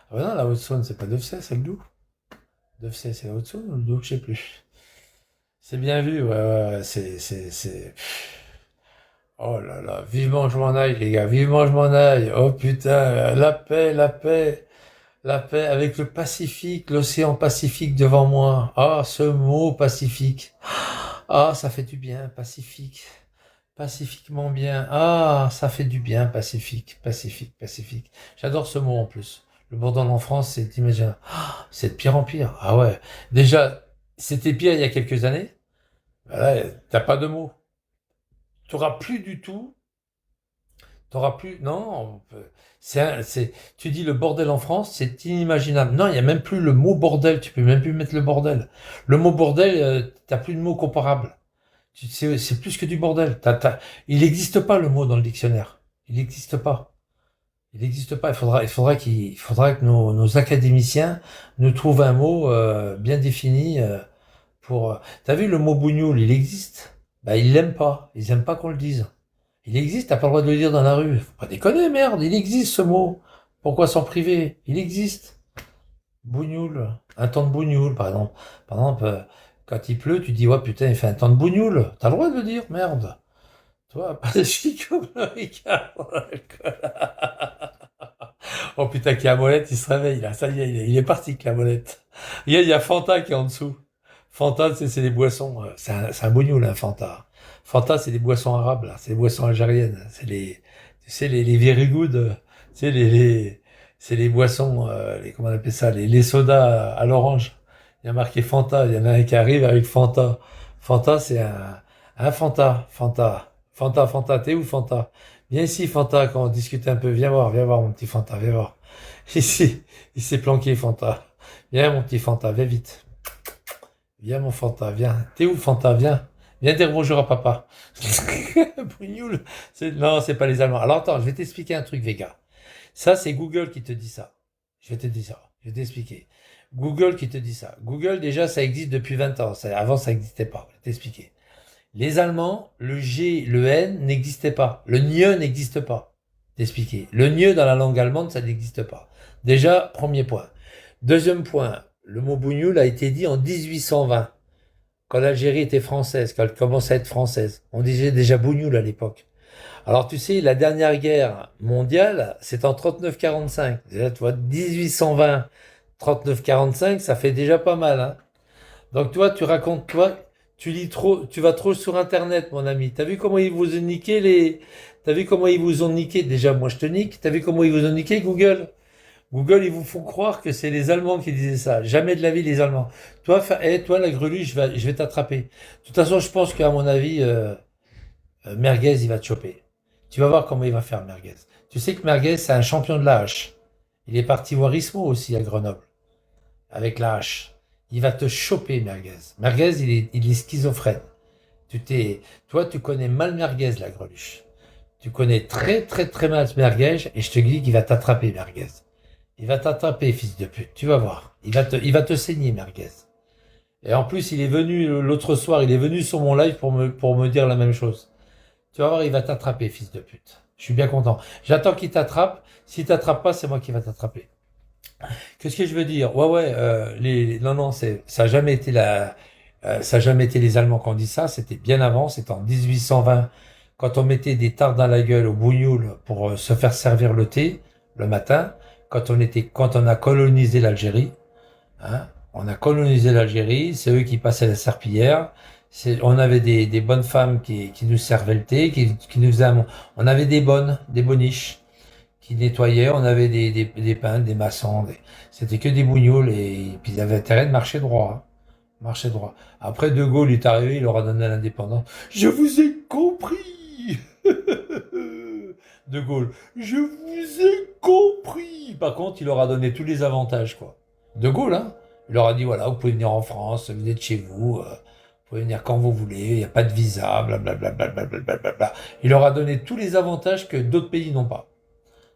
Ah bah non, la Haute-Saône, c'est pas Devecé, c'est le Doubs. Devecé, c'est la Haute-Saône ou le Doubs, je sais plus. C'est bien vu, ouais, c'est... Oh là là, vivement je m'en aille, les gars, vivement je m'en aille. Oh putain, la paix avec le Pacifique, l'océan Pacifique devant moi. Ah, ce mot Pacifique. Ah, ça fait du bien, Pacifique. Pacifiquement bien. Ah, ça fait du bien, Pacifique. J'adore ce mot en plus. Le Bourdon en France, c'est, t'imagines, c'est de pire en pire. Ah ouais. Déjà, c'était pire il y a quelques années. Voilà, t'as pas de mots. T'auras plus du tout. T'auras plus. Non. Tu dis le bordel en France, c'est inimaginable. Non, il y a même plus le mot bordel. Tu peux même plus mettre le bordel. Le mot bordel, t'as plus de mots comparables. C'est plus que du bordel. Il n'existe pas le mot dans le dictionnaire. Il n'existe pas. Il faudra que nos académiciens nous trouvent un mot bien défini pour. T'as vu le mot bougnoul, il existe. Bah ils l'aiment pas. Ils aiment pas qu'on le dise. Il existe. T'as pas le droit de le dire dans la rue. Faut pas déconner, merde. Il existe ce mot. Pourquoi s'en priver? Il existe. Bougnoul. Un temps de bougnoul, par exemple. Quand il pleut, tu dis, ouais, putain, il fait un temps de bougnoule. T'as le droit de le dire, merde. Toi, pas de chic comme le Ricard. Oh putain, qui a molette, il se réveille, là. Ça y est, il est parti, qui a molette. Il y a Fanta qui est en dessous. Fanta, c'est des boissons. C'est un bougnoul, un Fanta. Fanta, c'est des boissons arabes, là. C'est des boissons algériennes. C'est tu sais, les very good. Tu sais, c'est les boissons, comment on appelle ça, les sodas à l'orange. Il y a marqué Fanta. Il y en a un qui arrive avec Fanta. Fanta, c'est un Fanta. Fanta, t'es où, Fanta? Viens ici, Fanta, quand on discute un peu. Viens voir, mon petit Fanta, viens voir. Ici, il s'est planqué, Fanta. Viens, mon petit Fanta, viens vite. Viens, mon Fanta, viens. T'es où, Fanta? Viens. Viens dire bonjour à papa. Brignoul. Non, c'est pas les Allemands. Alors attends, je vais t'expliquer un truc, Vega. Ça, c'est Google qui te dit ça. Je vais te dire ça. Je vais t'expliquer. Google qui te dit ça. Google, déjà, ça existe depuis 20 ans. Avant, ça n'existait pas. Je vais t'expliquer. Les Allemands, le G, le N n'existait pas. Le NIE n'existe pas. T'expliquer. Le NIE dans la langue allemande, ça n'existe pas. Déjà, premier point. Deuxième point, le mot bougnoul a été dit en 1820, quand l'Algérie était française, quand elle commençait à être française. On disait déjà bougnoul à l'époque. Alors tu sais, la dernière guerre mondiale, c'est en 39-45. Déjà, tu vois, 1820, 39-45, ça fait déjà pas mal. Hein. Donc toi, tu racontes, toi, tu lis trop, tu vas trop sur Internet, mon ami. T'as vu comment ils vous ont niqué T'as vu comment ils vous ont niqué? Déjà, moi, je te nique. T'as vu comment ils vous ont niqué, Google? Google, ils vous font croire que c'est les Allemands qui disaient ça. Jamais de la vie, les Allemands. Toi, toi, la greluche, je vais t'attraper. De toute façon, je pense qu'à mon avis, Merguez, il va te choper. Tu vas voir comment il va faire, Merguez. Tu sais que Merguez, c'est un champion de la hache. Il est parti voir Ismo aussi à Grenoble. Avec la hache. Il va te choper, Merguez. Merguez, il est schizophrène. Toi, tu connais mal Merguez, la greluche. Tu connais très, très, très mal Merguez, et je te dis qu'il va t'attraper, Merguez. Il va t'attraper, fils de pute. Tu vas voir. Il va te saigner, Merguez. Et en plus, il est venu l'autre soir, il est venu sur mon live pour me dire la même chose. Tu vas voir, il va t'attraper, fils de pute. Je suis bien content. J'attends qu'il t'attrape. S'il t'attrape pas, c'est moi qui va t'attraper. Qu'est-ce que je veux dire? Ouais, non, ça a jamais été ça a jamais été les Allemands qui ont dit ça. C'était bien avant. C'était en 1820, quand on mettait des tartes dans la gueule au bougnoul pour se faire servir le thé le matin. Quand on a colonisé l'Algérie, hein, on a colonisé l'Algérie, c'est eux qui passaient la serpillière. On avait des bonnes femmes qui nous servaient le thé, qui nous faisaient on avait des boniches qui nettoyaient, on avait des peintres, des maçons, c'était que des bougnoules et puis ils avaient intérêt de marcher droit. Hein, marcher droit. Après, De Gaulle est arrivé, il leur a donné l'indépendance. Je vous ai compris! De Gaulle, je vous ai compris. Par contre, il leur a donné tous les avantages, quoi. De Gaulle, hein. Il leur a dit, voilà, vous pouvez venir en France, vous êtes chez vous, vous pouvez venir quand vous voulez, il n'y a pas de visa, blablabla. Il leur a donné tous les avantages que d'autres pays n'ont pas.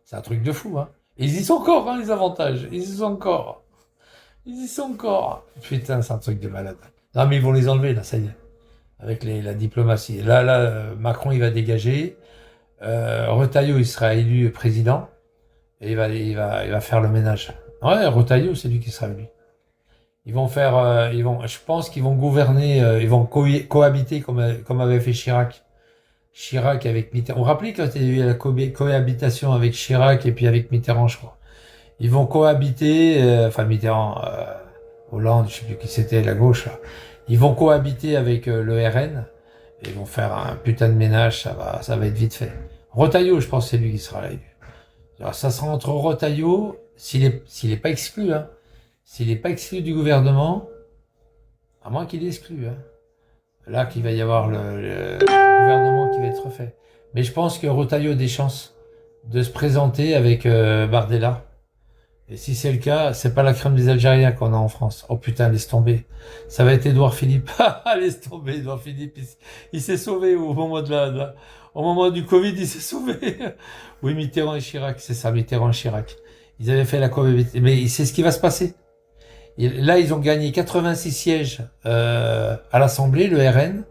C'est un truc de fou, hein. Et ils y sont encore, hein, les avantages. Ils y sont encore. Putain, c'est un truc de malade. Non, mais ils vont les enlever, là, ça y est. Avec la diplomatie. Là, Macron, il va dégager. Retailleau, il sera élu président et il va faire le ménage. Ouais, Retailleau, c'est lui qui sera élu. Ils vont faire, je pense qu'ils vont gouverner, ils vont cohabiter comme avait fait Chirac. Chirac avec Mitterrand. Vous vous rappelez quand il y a eu la cohabitation avec Chirac et puis avec Mitterrand, je crois. Ils vont cohabiter, Mitterrand, Hollande, je sais plus qui c'était, la gauche, là. Ils vont cohabiter avec le RN. Ils vont faire un putain de ménage, ça va être vite fait. Retailleau, je pense que c'est lui qui sera élu. Alors, ça sera entre Retailleau, s'il est pas exclu, hein. S'il est pas exclu du gouvernement, à moins qu'il est exclu, hein. Là, qu'il va y avoir le gouvernement qui va être fait. Mais je pense que Retailleau a des chances de se présenter avec Bardella. Et si c'est le cas, c'est pas la crème des Algériens qu'on a en France. Oh putain, laisse tomber. Ça va être Édouard Philippe. Laisse tomber, Édouard Philippe. Il s'est sauvé au moment au moment du Covid, il s'est sauvé. Oui, Mitterrand et Chirac, c'est ça, Mitterrand et Chirac. Ils avaient fait la cohabitation. Mais c'est ce qui va se passer. Et là, ils ont gagné 86 sièges à l'Assemblée, le RN.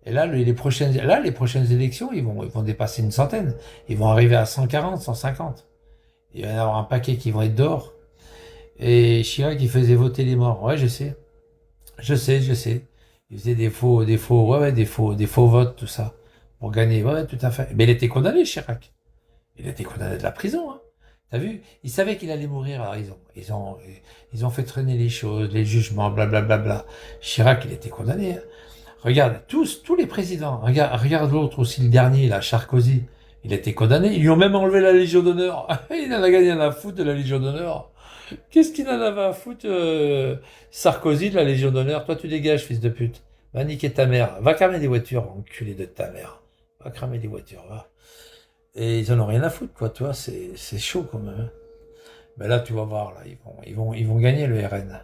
Et là, les prochaines élections, ils vont dépasser une centaine. Ils vont arriver à 140, 150. Il va y en avoir un paquet qui vont être dehors. Et Chirac, il faisait voter les morts. Ouais, je sais. Il faisait des faux votes, tout ça, pour gagner. Ouais, tout à fait. Mais il était condamné, Chirac. Il était condamné de la prison, hein. T'as vu? Ils savaient qu'il allait mourir, alors ils ont fait traîner les choses, les jugements, blablabla. Chirac, il était condamné, hein. Regarde, tous les présidents. Regarde l'autre aussi, le dernier, là, Sarkozy. Il a été condamné. Ils lui ont même enlevé la Légion d'honneur. Il en a gagné un à foutre de la Légion d'honneur. Qu'est-ce qu'il en avait à foutre, Sarkozy, de la Légion d'honneur? Toi, tu dégages, fils de pute. Va niquer ta mère. Va cramer des voitures, enculé de ta mère. Va cramer des voitures, va. Et ils en ont rien à foutre, quoi, toi. C'est chaud, quand même, hein. Mais là, tu vas voir, là, ils vont gagner le RN.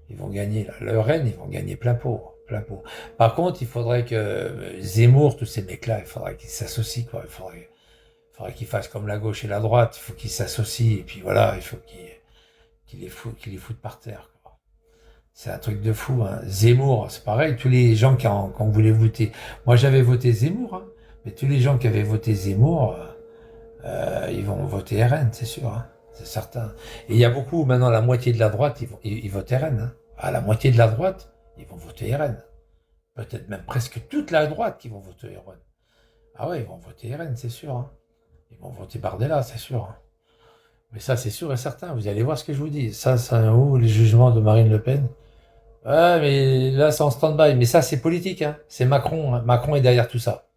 Ils vont gagner, là. Le RN, ils vont gagner plein pot. Plein pot. Par contre, il faudrait que Zemmour, tous ces mecs-là, il faudrait qu'ils s'associent, quoi. Il faudrait qu'ils fassent comme la gauche et la droite. Il faut qu'ils s'associent. Et puis voilà, il faut qu'ils les foutent par terre, quoi. C'est un truc de fou, hein. Zemmour, c'est pareil. Tous les gens qui ont voulu voter. Moi, j'avais voté Zemmour, hein. Mais tous les gens qui avaient voté Zemmour, ils vont voter RN, c'est sûr, hein. C'est certain. Et il y a beaucoup, maintenant, la moitié de la droite, ils votent RN, hein. À la moitié de la droite, ils vont voter RN. Peut-être même presque toute la droite qui vont voter RN. Ah ouais, ils vont voter RN, c'est sûr, hein. Ils vont voter Bardella, c'est sûr, hein. Mais ça, c'est sûr et certain. Vous allez voir ce que je vous dis. Ça, c'est où les jugements de Marine Le Pen? Ouais, mais là, c'est en stand-by. Mais ça, c'est politique, hein. C'est Macron, hein. Macron est derrière tout ça.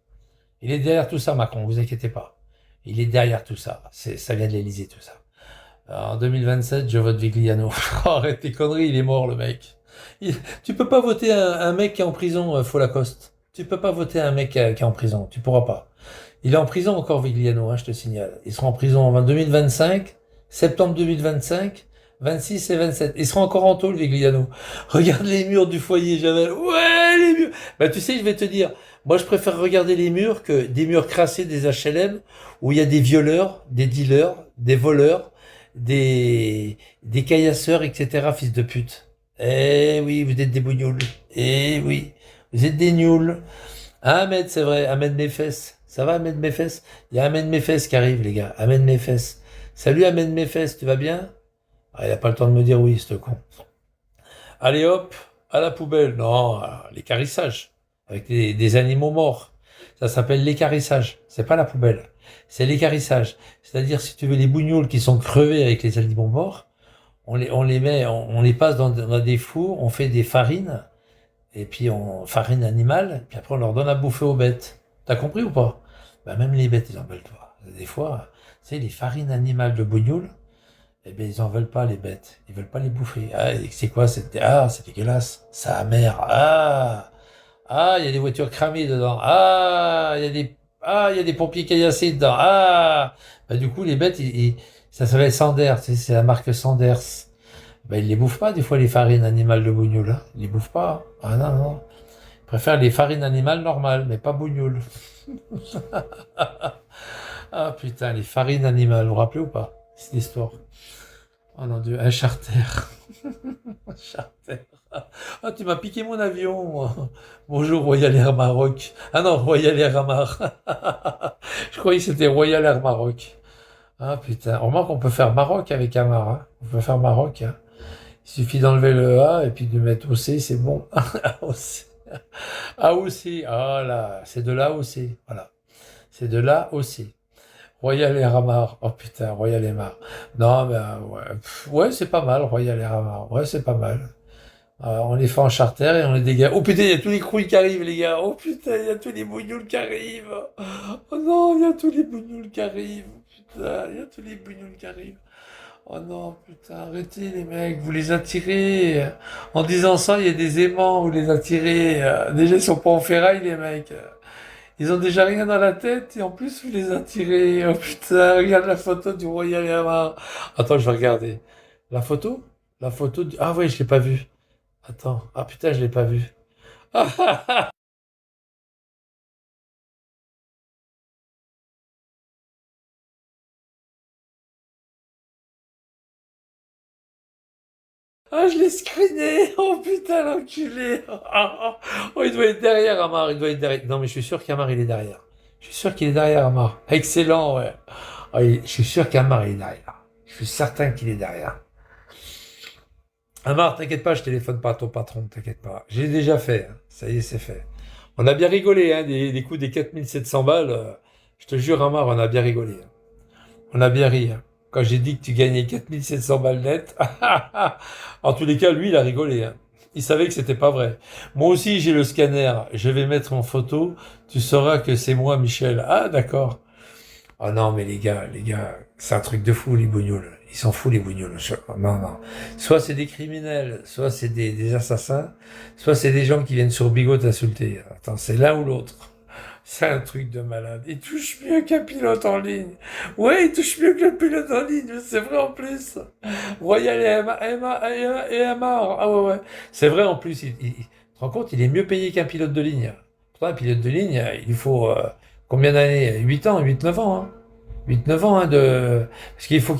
Il est derrière tout ça, Macron, vous inquiétez pas. Il est derrière tout ça. Ça vient de l'Élysée, tout ça. Alors, en 2027, je vote Vigliano. Arrête tes conneries, il est mort, le mec. Tu peux pas voter un mec qui est en prison, Faux Lacoste. Tu peux pas voter un mec qui est en prison. Tu pourras pas. Il est en prison encore, Vigliano, hein, je te signale. Il sera en prison en 2025, septembre 2025, 26 et 27. Il sera encore en tôle, Vigliano. Regarde les murs du foyer, Javel. Ouais, les murs. Bah, tu sais, je vais te dire, moi, je préfère regarder les murs que des murs crassés des HLM où il y a des violeurs, des dealers, des voleurs, des caillasseurs, etc., fils de pute. Eh oui, vous êtes des bougnoules. Eh oui, vous êtes des nuls. Ahmed, c'est vrai, Ahmed Mefes. Ça va, Ahmed Mefes? Il y a Ahmed Mefes qui arrive, les gars. Ahmed Mefes. Salut, Ahmed Mefes, tu vas bien? Ah, il a pas le temps de me dire oui, ce con. Allez hop, à la poubelle. Non, l'équarrissage. Avec des animaux morts. Ça s'appelle l'équarrissage. C'est pas la poubelle. C'est l'équarrissage. C'est-à-dire, si tu veux, les bougnoules qui sont crevés avec les animaux morts, on les passe dans des fours, on fait des farines, et puis farine animale, puis après on leur donne à bouffer aux bêtes. T'as compris ou pas? Bah, même les bêtes, ils en veulent pas. Des fois, tu sais, les farines animales de bougnoules, eh ben, ils en veulent pas, les bêtes. Ils veulent pas les bouffer. Ah, c'est quoi? C'est dégueulasse. Ça amer. Il y a des voitures cramées dedans. Il y a des pompiers caillassés dedans. Bah, du coup, les bêtes, ça s'appelle Sanders, tu sais, c'est la marque Sanders. Bah, ils les bouffent pas, des fois, les farines animales de bougnoul, hein. Ils les bouffent pas. Ah, non, non. Ils préfèrent les farines animales normales, mais pas bougnoul. Ah, putain, les farines animales, vous vous rappelez ou pas? C'est l'histoire. Oh non, Dieu, un charter. Un charter. Ah, tu m'as piqué mon avion. Bonjour, Royal Air Maroc. Ah non, Royal Air Amar. Je croyais que c'était Royal Air Maroc. Ah putain, remarque qu'on peut faire Maroc avec Amar, hein. On peut faire Maroc, hein. Il suffit d'enlever le A et puis de mettre OC, c'est bon. AOC. AOC, ah là, c'est de l'AOC, voilà. C'est de l'AOC. Royal Air Amar, oh putain, Royal Air Amar. Non, mais ouais, c'est pas mal, Royal Air Amar. Ouais, c'est pas mal. On les fait en charter et on les dégage. Oh putain, il y a tous les crouilles qui arrivent, les gars. Oh putain, il y a tous les bougnoules qui arrivent. Oh non, il y a tous les bougnoules qui arrivent. Putain, il y a tous les bougnoules qui arrivent. Oh non, putain, arrêtez les mecs, vous les attirez. En disant ça, il y a des aimants, vous les attirez. Déjà, ils sont pas en ferraille, les mecs. Ils ont déjà rien dans la tête et en plus, vous les attirez. Oh putain, regarde la photo du Royal Yamaha. Attends, je vais regarder. La photo? La photo du... Ah ouais, je l'ai pas vue. Attends. Ah putain, je l'ai pas vue. Ah, je l'ai screené. Oh putain, l'enculé. Oh, il doit être derrière, Amar. Il doit être derrière. Non, mais je suis sûr qu'Amar, il est derrière. Je suis sûr qu'il est derrière, Amar. Excellent, ouais. Je suis sûr qu'Amar, il est derrière. Je suis certain qu'il est derrière. Amar, t'inquiète pas, je téléphone pas à ton patron, t'inquiète pas. Je l'ai déjà fait, hein. Ça y est, c'est fait. On a bien rigolé, hein, des coups des 4700 balles. Je te jure, Amar, on a bien rigolé, hein. On a bien ri, hein. Quand j'ai dit que tu gagnais 4700 balles net, en tous les cas, lui, il a rigolé, hein. Il savait que c'était pas vrai. Moi aussi, j'ai le scanner. Je vais mettre en photo. Tu sauras que c'est moi, Michel. Ah, d'accord. Oh non, mais les gars, c'est un truc de fou, les bougnoules. Ils s'en foutent, les bougnoules. Non, non. Soit c'est des criminels, soit c'est des assassins, soit c'est des gens qui viennent sur Bigot t'insulter. Attends, c'est l'un ou l'autre. C'est un truc de malade. Il touche mieux qu'un pilote en ligne. Ouais, il touche mieux que le pilote en ligne. C'est vrai en plus. Royal et Amar. Ah ouais, ouais. C'est vrai en plus. Tu te rends compte, il est mieux payé qu'un pilote de ligne. Pourtant, un pilote de ligne, il lui faut combien d'années? 8 ans, 8-9 ans. Hein. 8-9 ans, hein, parce qu'il faut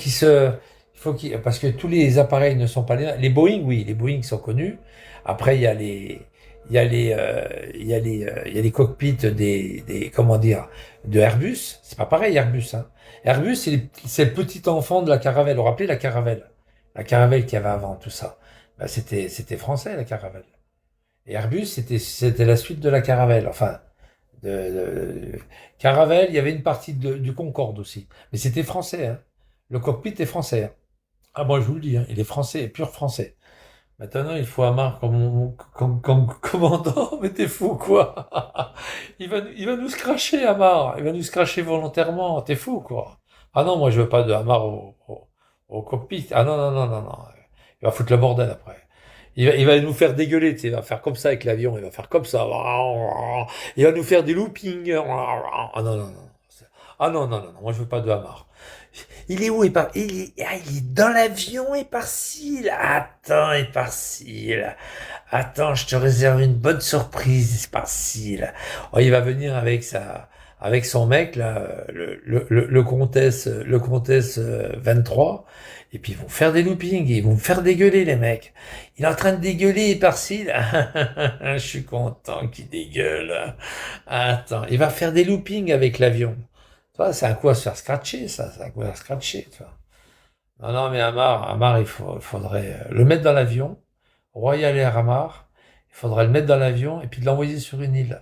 parce que tous les appareils ne sont pas les Boeing, oui, les Boeing sont connus. Après, il y a les cockpits comment dire, de Airbus. C'est pas pareil, Airbus, hein. Airbus, c'est le petit enfant de la Caravelle. Vous vous rappelez la Caravelle? La Caravelle qu'il y avait avant, tout ça. Ben, c'était français, la Caravelle. Et Airbus, c'était la suite de la Caravelle. Enfin, Caravelle, il y avait une partie du Concorde aussi. Mais c'était français, hein. Le cockpit est français, hein. Ah, moi, je vous le dis, hein, il est français, pur français. Maintenant, il faut Amar comme commandant, mais t'es fou, quoi. Il va nous scratcher, Amar. Il va nous scratcher volontairement. T'es fou, quoi. Ah non, moi, je veux pas de Amar au cockpit. Ah non, non, non, non, non. Il va foutre le bordel après. Il va nous faire dégueuler, tu sais, il va faire comme ça avec l'avion, il va faire comme ça. Il va nous faire des loopings. Ah non, non, non. Ah non, non, non, non, moi je veux pas de Hamar. Il est où? Il est dans l'avion, et par-ci, là. Attends, et par-ci, là. Attends, je te réserve une bonne surprise, par-ci, là. Oh, il va venir avec son mec, là, le comtesse 23. Et puis ils vont faire des loopings, ils vont me faire dégueuler, les mecs. Il est en train de dégueuler par-ci, là. Je suis content qu'il dégueule. Attends, il va faire des loopings avec l'avion. Tu vois, c'est un coup à se faire scratcher, ça. C'est un coup à se scratcher, tu vois. Non, non, mais Amar, il faudrait le mettre dans l'avion. Royal Air Amar. Il faudrait le mettre dans l'avion et puis de l'envoyer sur une île.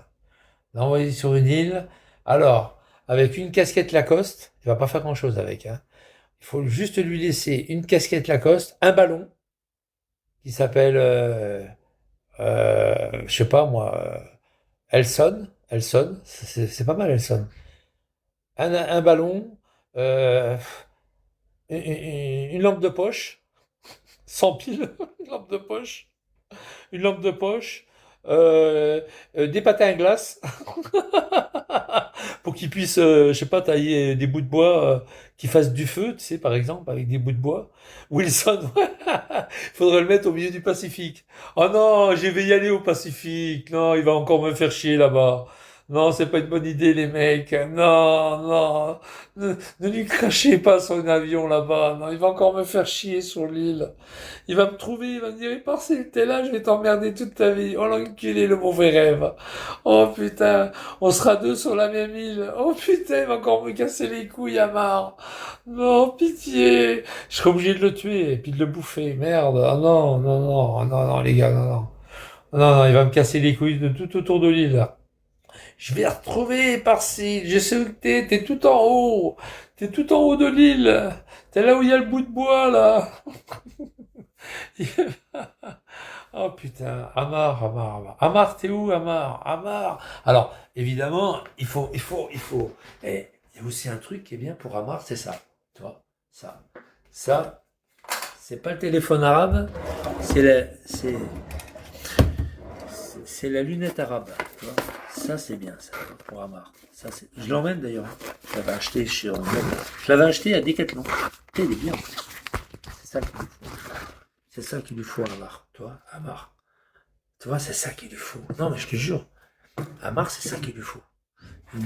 L'envoyer sur une île. Alors, avec une casquette Lacoste, il va pas faire grand-chose avec, hein. Il faut juste lui laisser une casquette Lacoste, un ballon qui s'appelle, je sais pas moi, Elson, c'est pas mal Elson. Un ballon, une lampe de poche, sans pile, une lampe de poche, des patins à glace. Pour qu'ils puissent, je sais pas, tailler des bouts de bois qui fassent du feu, tu sais, par exemple, avec des bouts de bois. Wilson, il faudrait le mettre au milieu du Pacifique. Oh non, je vais y aller au Pacifique. Non, il va encore me faire chier là-bas. Non, c'est pas une bonne idée, les mecs. Non, non, ne lui crachez pas son avion là-bas. Non, il va encore me faire chier sur l'île. Il va me trouver, il va me dire, parce t'es là, je vais t'emmerder toute ta vie. Oh l'enculé, le mauvais rêve. Oh putain, on sera deux sur la même île. Oh putain, il va encore me casser les couilles, Amar. Non, pitié. Je serai obligé de le tuer et puis de le bouffer. Merde. Ah non, non, non, non, non, les gars, non, non. Non, non, il va me casser les couilles de tout autour de l'île, là. Je vais la retrouver par-ci. Je sais où t'es tout en haut. T'es tout en haut de l'île. T'es là où il y a le bout de bois, là. Oh putain, Amar, t'es où, Amar. Alors, évidemment, il faut. Et il y a aussi un truc qui est bien pour Amar, c'est ça. Tu vois, ça, c'est pas le téléphone arabe, c'est la lunette arabe. Tu vois, ça c'est bien, ça pour Amar. Ça c'est. Je l'emmène d'ailleurs. Je l'avais acheté à Decathlon. Il est bien. C'est ça qu'il lui faut. C'est ça qu'il lui faut, Amar. Tu vois, Amar. Tu vois, c'est ça qu'il lui faut. Non, mais je te jure. Amar, c'est ça qu'il lui faut. Une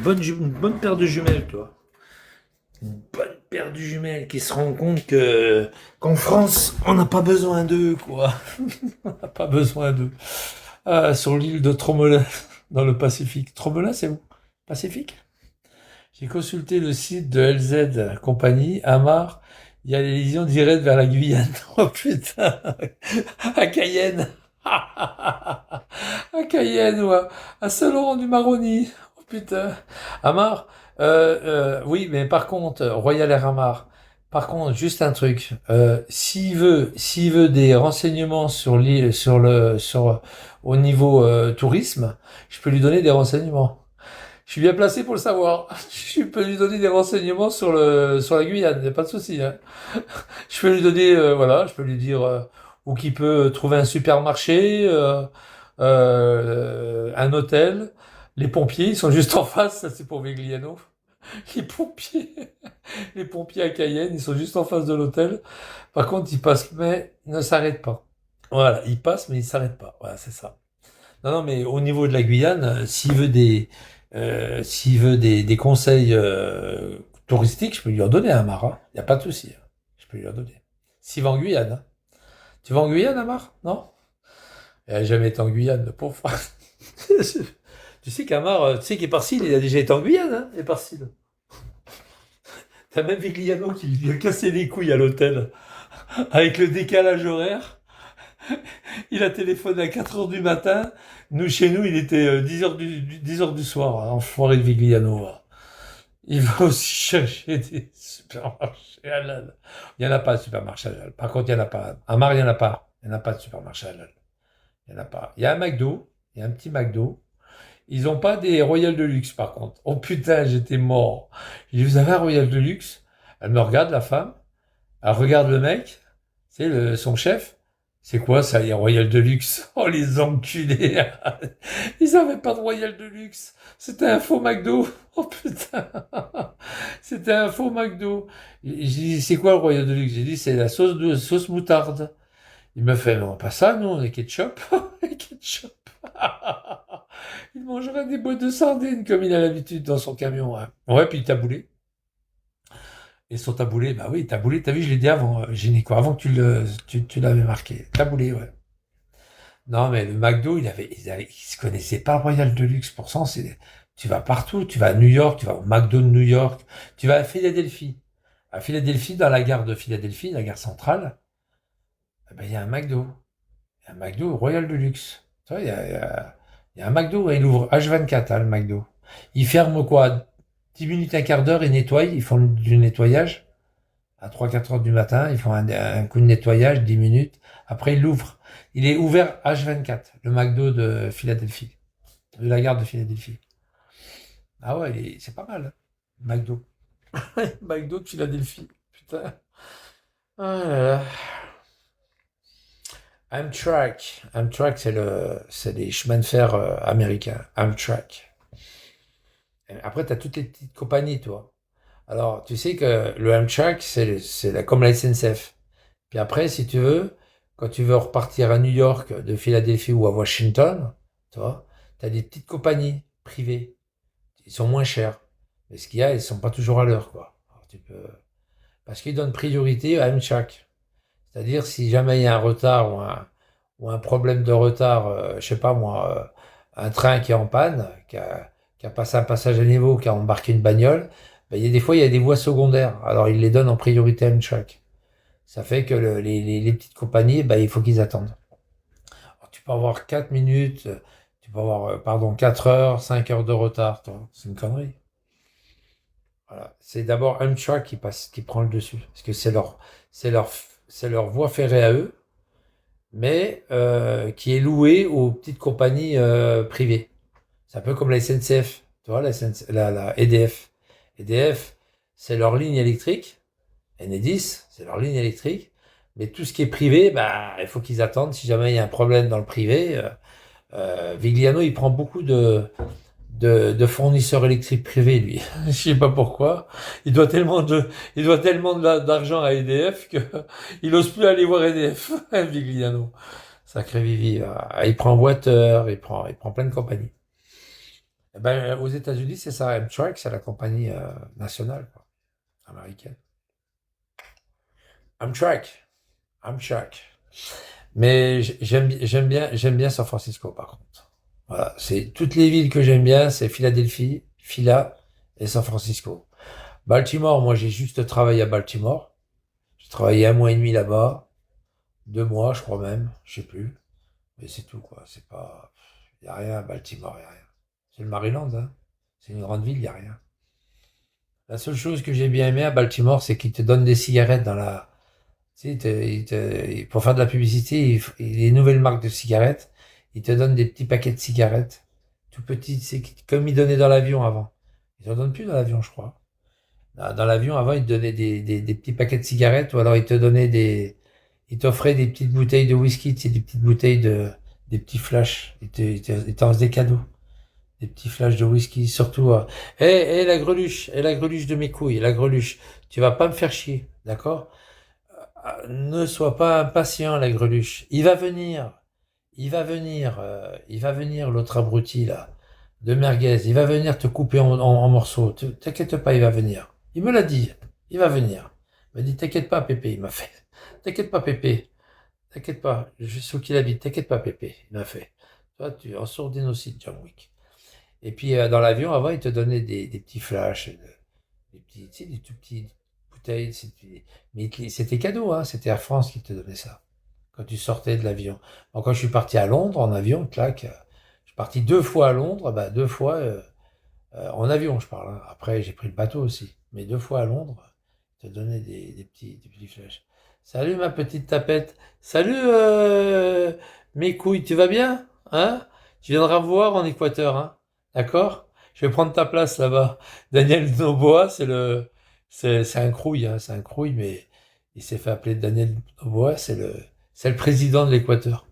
bonne paire de jumelles, tu vois. Une bonne paire de jumelles qui se rend compte qu'en France, on n'a pas besoin d'eux, quoi. On n'a pas besoin d'eux. Sur l'île de Tromelin, dans le Pacifique. Tromelin, c'est où? Pacifique? J'ai consulté le site de LZ Compagnie. Amar, Il y a les liaisons directes vers la Guyane. Oh putain, à Cayenne. À Cayenne ou à Saint-Laurent-du-Maroni. Oh putain. Amar, oui, mais par contre, Royal Air Amar, par contre, juste un truc. S'il veut des renseignements sur l'île, au niveau tourisme, je peux lui donner des renseignements. Je suis bien placé pour le savoir. Je peux lui donner des renseignements sur la Guyane, il n'y a pas de souci, hein. Je peux lui donner, voilà, je peux lui dire où qu'il peut trouver un supermarché, un hôtel. Les pompiers, ils sont juste en face, ça c'est pour Vegliano. Les pompiers, les pompiers à Cayenne, ils sont juste en face de l'hôtel. Par contre, ils passent, mais ils ne s'arrêtent pas. Voilà, ils passent, mais ils s'arrêtent pas. Voilà, c'est ça. Non, non, mais au niveau de la Guyane, s'il veut des conseils touristiques, je peux lui en donner, Amar, hein. Il n'y a pas de souci, hein. Je peux lui en donner. S'il va en Guyane, hein. Tu vas en Guyane, Amar? Non? Il n'a jamais été en Guyane, le pauvre. Tu sais qu'Amar, tu sais qu'Éparcile, il a déjà été en Guyane, hein, Éparcile. T'as même Vigliano qui lui a cassé les couilles à l'hôtel. Avec le décalage horaire. Il a téléphoné à 4 heures du matin. Nous, chez nous, il était 10 heures du soir, hein, enfoiré de Vigliano. Hein. Il va aussi chercher des supermarchés halal. Il n'y en a pas de supermarché halal. Par contre, il n'y en a pas. À Mar, il n'y en a pas. Il n'y en a pas de supermarché halal. Il n'y en a pas. Il y a un McDo. Il y a un petit McDo. Ils n'ont pas des Royal de luxe, par contre. Oh putain, j'étais mort. Je dis, vous avez un Royal de luxe? Elle me regarde, la femme. Elle regarde le mec. C'est son chef. C'est quoi ça, les Royal de luxe? Oh, les enculés! Ils avaient pas de Royal de luxe. C'était un faux McDo. Oh putain! C'était un faux McDo. J'ai dit, c'est quoi le Royal de luxe? J'ai dit, c'est la sauce moutarde. Il me fait, non, pas ça, nous, on est ketchup. Ketchup. Il mangerait des boîtes de sardines comme il a l'habitude dans son camion. Hein. Ouais, puis taboulé. Et son taboulé, bah oui, taboulé, t'as vu, je l'ai dit avant, Génico, avant que tu l'avais marqué. Taboulé, ouais. Non, mais le McDo, il se connaissait pas Royal de luxe. Pour ça, tu vas partout. Tu vas à New York, tu vas au McDo de New York, tu vas à Philadelphie. À Philadelphie, dans la gare de Philadelphie, la gare centrale, eh ben, il y a un McDo. Il y a un McDo Royal de luxe. Tu vois, il y a un McDo, il ouvre H24, hein, le McDo. Il ferme quoi? 10 minutes, un quart d'heure, ils nettoient, ils font du nettoyage. À 3-4 heures du matin, ils font un coup de nettoyage, 10 minutes. Après, ils l'ouvrent. Il est ouvert H24, le McDo de Philadelphie. De la gare de Philadelphie. Ah ouais, c'est pas mal, hein, McDo. McDo de Philadelphie. Putain. Ah là là. Amtrak, c'est les chemins de fer américains. Amtrak. Après, tu as toutes les petites compagnies, toi. Alors, tu sais que le Amtrak, c'est comme la SNCF. Puis après, si tu veux, quand tu veux repartir à New York, de Philadelphie ou à Washington, tu vois, tu as des petites compagnies privées. Ils sont moins chers. Mais ce qu'il y a, ils sont pas toujours à l'heure, quoi. Alors, parce qu'ils donnent priorité à Amtrak. C'est-à-dire, si jamais il y a un retard ou un problème de retard, je sais pas moi, un train qui est en panne, qui a passé un passage à niveau, qui a embarqué une bagnole, ben, il y a des voies secondaires. Alors, ils les donnent en priorité à Amtrak. Ça fait que les petites compagnies, ben, il faut qu'ils attendent. Alors, tu peux avoir 4 minutes, tu peux avoir, 4 heures, 5 heures de retard, toi. C'est une connerie. Voilà. C'est d'abord Amtrak qui prend le dessus. Parce que c'est leur voie ferrée à eux, mais qui est louée aux petites compagnies privées. C'est un peu comme la SNCF, tu vois, la EDF. EDF, c'est leur ligne électrique. Enedis, c'est leur ligne électrique. Mais tout ce qui est privé, bah, il faut qu'ils attendent. Si jamais il y a un problème dans le privé, Vigliano, il prend beaucoup de fournisseurs électriques privés, lui. Je sais pas pourquoi. Il doit tellement d'argent à EDF que il ose plus aller voir EDF, Vigliano. Sacré Vivi. Il prend Water, il prend plein de compagnies. Eh ben, aux États-Unis, c'est ça. Amtrak, c'est la compagnie nationale, quoi, américaine. Amtrak. Mais j'aime bien San Francisco, par contre. Voilà, c'est toutes les villes que j'aime bien, c'est Philadelphie, Phila et San Francisco. Baltimore, moi j'ai juste travaillé à Baltimore. travaillé 1 mois et demi là-bas, 2 mois, je crois même, je sais plus. Mais c'est tout, quoi. C'est pas. Il n'y a rien à Baltimore, il n'y a rien. C'est le Maryland, hein. C'est une grande ville, il n'y a rien. La seule chose que j'ai bien aimé à Baltimore, c'est qu'ils te donnent des cigarettes dans la. Tu sais, pour faire de la publicité, les nouvelles marques de cigarettes, ils te donnent des petits paquets de cigarettes, tout petits, c'est comme ils donnaient dans l'avion avant. Ils en donnent plus dans l'avion, je crois. Dans l'avion, avant, ils te donnaient des petits paquets de cigarettes, ou alors ils t'offraient des petites bouteilles de whisky, tu sais, des petites bouteilles des petits flashs. Ils t'en faisaient des cadeaux. Des petits flashs de whisky, surtout. La greluche, la greluche de mes couilles, la greluche. Tu vas pas me faire chier, d'accord? Ne sois pas impatient, la greluche. Il va venir l'autre abruti là, de merguez. Il va venir te couper en morceaux. T'inquiète pas, il va venir. Il me l'a dit. Il va venir. Il m'a dit, t'inquiète pas, Pépé. Il m'a fait. T'inquiète pas, Pépé. T'inquiète pas. Je sais où qu'il habite. T'inquiète pas, Pépé. Il m'a fait. Toi, tu es en sourdine aussi, John Wick. Et puis, dans l'avion, avant, il te donnait des petits flashs, des petits, tu sais, des tout petits bouteilles. Mais c'était cadeau, hein. C'était Air France qui te donnait ça. Quand tu sortais de l'avion. Bon, quand je suis parti à Londres, en avion, clac. Je suis parti 2 fois à Londres, 2 fois en avion, je parle, hein. Après, j'ai pris le bateau aussi. Mais 2 fois à Londres, ils te donnaient des petits flashs. Salut, ma petite tapette. Salut, mes couilles, tu vas bien? Hein? Tu viendras me voir en Équateur, hein? D'accord? Je vais prendre ta place là-bas. Daniel Noboa, c'est un crouille, hein, c'est un crouille, mais il s'est fait appeler Daniel Noboa, c'est le président de l'Équateur.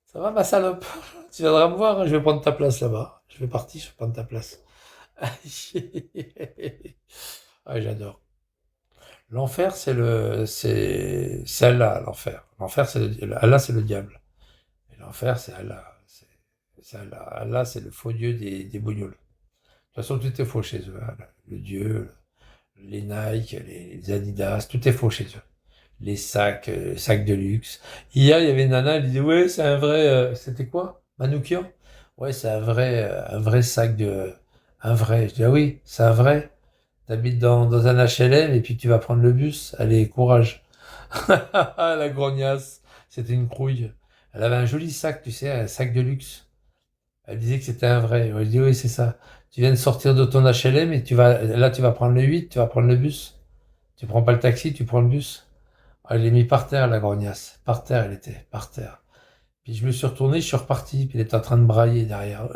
Ça va, ma salope? Tu viendras me voir, hein, je vais prendre ta place là-bas. Je vais partir, je vais prendre ta place. Ah, j'adore. L'enfer, c'est Allah, l'enfer. L'enfer, Allah, c'est le diable. Et l'enfer, c'est Allah. C'est Allah. Allah, c'est le faux dieu des bougnoules. De toute façon, tout est faux chez eux, hein. Le dieu, les Nike, les Adidas, tout est faux chez eux. Les sacs de luxe. Hier, il y avait une nana, elle disait, ouais, c'est un vrai, c'était quoi? Manoukian? Ouais, c'est un vrai un vrai. Je dis, ah oui, c'est un vrai. T'habites dans un HLM et puis tu vas prendre le bus. Allez, courage. La grognasse. C'était une crouille. Elle avait un joli sac, tu sais, un sac de luxe. Elle disait que c'était un vrai. Je dis, oui, c'est ça. Tu viens de sortir de ton HLM et tu vas prendre le 8, tu vas prendre le bus. Tu prends pas le taxi, tu prends le bus. Elle l'ai mis par terre, la grognasse. Par terre, elle était. Par terre. Puis je me suis retourné, je suis reparti. Puis elle était en train de brailler derrière.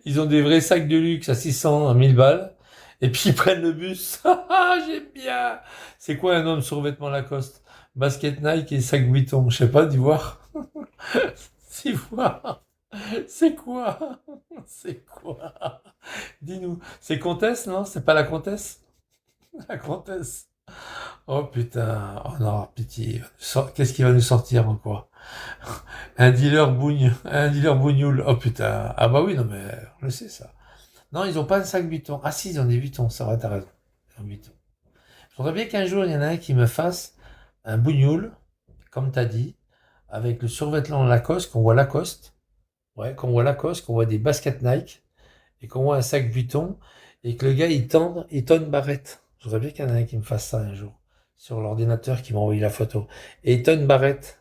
Ils ont des vrais sacs de luxe à 600, à 1000 balles. Et puis ils prennent le bus. J'aime bien. C'est quoi un homme survêtement Lacoste? Basket Nike et sac Vuitton. Je sais pas, d'ivoire. D'ivoire. C'est quoi? C'est quoi? Dis-nous. C'est Comtesse, non? C'est pas la Comtesse? La Comtesse. Oh putain. Oh non, pitié. Qu'est-ce qui va nous sortir encore? Un dealer bougnoule. Oh putain. Ah bah oui, non mais on le sait ça. Non, ils ont pas un sac Vuitton. Ah si, ils ont des Vuitton, ça va, t'as raison. Ils ont Vuitton. Je voudrais bien qu'un jour, il y en a un qui me fasse un bougnoule, comme t'as dit, avec le survêtement Lacoste, qu'on voit Lacoste. Ouais, qu'on voit Lacoste, qu'on voit des baskets Nike, et qu'on voit un sac Vuitton, et que le gars, il tend une barrette. Je voudrais bien qu'il y en ait un qui me fasse ça un jour, sur l'ordinateur qui m'a envoyé la photo. Et il tend une barrette.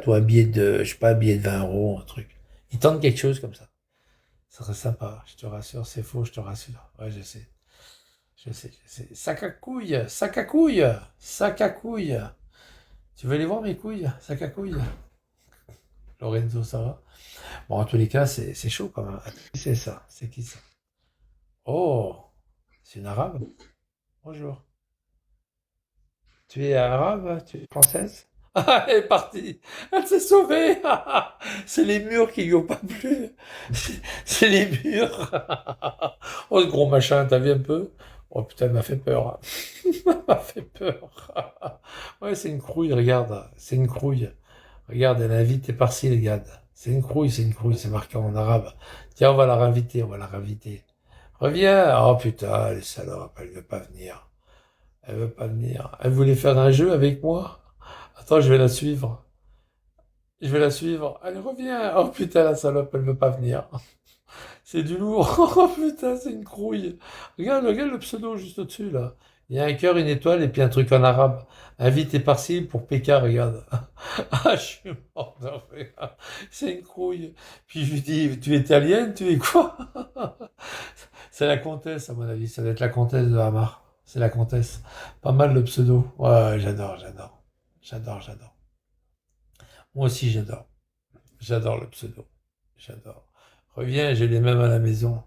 Ou un billet de, je sais pas, un billet de 20 euros, un truc. Il tente quelque chose comme ça. Ça serait sympa, je te rassure, c'est faux, je te rassure. Ouais, je sais. Sac à couilles, sac à couilles, sac à couilles. Tu veux aller voir mes couilles, sac à couilles? Lorenzo, ça va? Bon, en tous les cas, c'est chaud quand même. C'est ça, c'est qui ça? Oh, c'est une arabe? Bonjour. Tu es arabe? Tu es française? Ah, elle est partie. Elle s'est sauvée. C'est les murs qui lui ont pas plu. C'est les murs. Oh, ce gros machin, t'as vu un peu? Oh putain, elle m'a fait peur. Elle m'a fait peur. Ouais, c'est une crouille, regarde. C'est une crouille. Regarde, elle invite par-ci, regarde. C'est une crouille, c'est marqué en arabe. Tiens, on va la réinviter. Reviens. Oh putain, les salopes, elle veut pas venir. Elle voulait faire un jeu avec moi. Attends, je vais la suivre. Allez, reviens. Oh putain, la salope, elle veut pas venir. C'est du lourd. Oh putain, c'est une crouille. Regarde le pseudo juste au-dessus, là. Il y a un cœur, une étoile et puis un truc en arabe. Invité par-ci pour PK, regarde. Ah, je suis mort de rire. C'est une crouille. Puis je lui dis, tu es italienne, tu es quoi? C'est la comtesse, à mon avis. Ça doit être la comtesse de Hamar. C'est la comtesse. Pas mal le pseudo. Ouais, j'adore. Moi aussi, j'adore. J'adore le pseudo. J'adore. Reviens, j'ai les mêmes à la maison.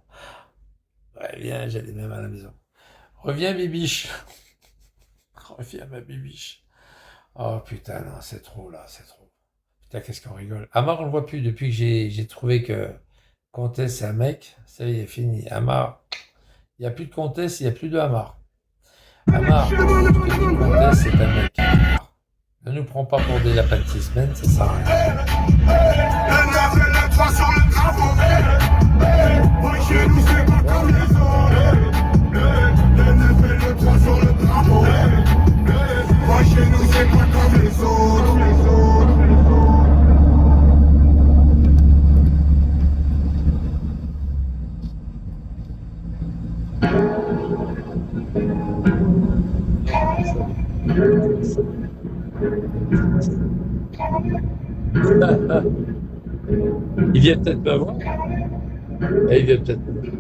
Reviens, j'ai les mêmes à la maison. Reviens, Bibiche. Reviens, ma Bibiche. Oh putain, non, c'est trop là, c'est trop. Putain, qu'est-ce qu'on rigole. Amar, on le voit plus depuis que j'ai trouvé que Comtesse, c'est un mec. Ça y est, fini. Amar, il n'y a plus de Comtesse, il n'y a plus de Amar. Amar, Comtesse, c'est un mec. Amar. Ne nous prends pas pour des lapins de 6 semaines, ça sert à rien. Il vient peut-être me voir. Il vient peut-être me voir.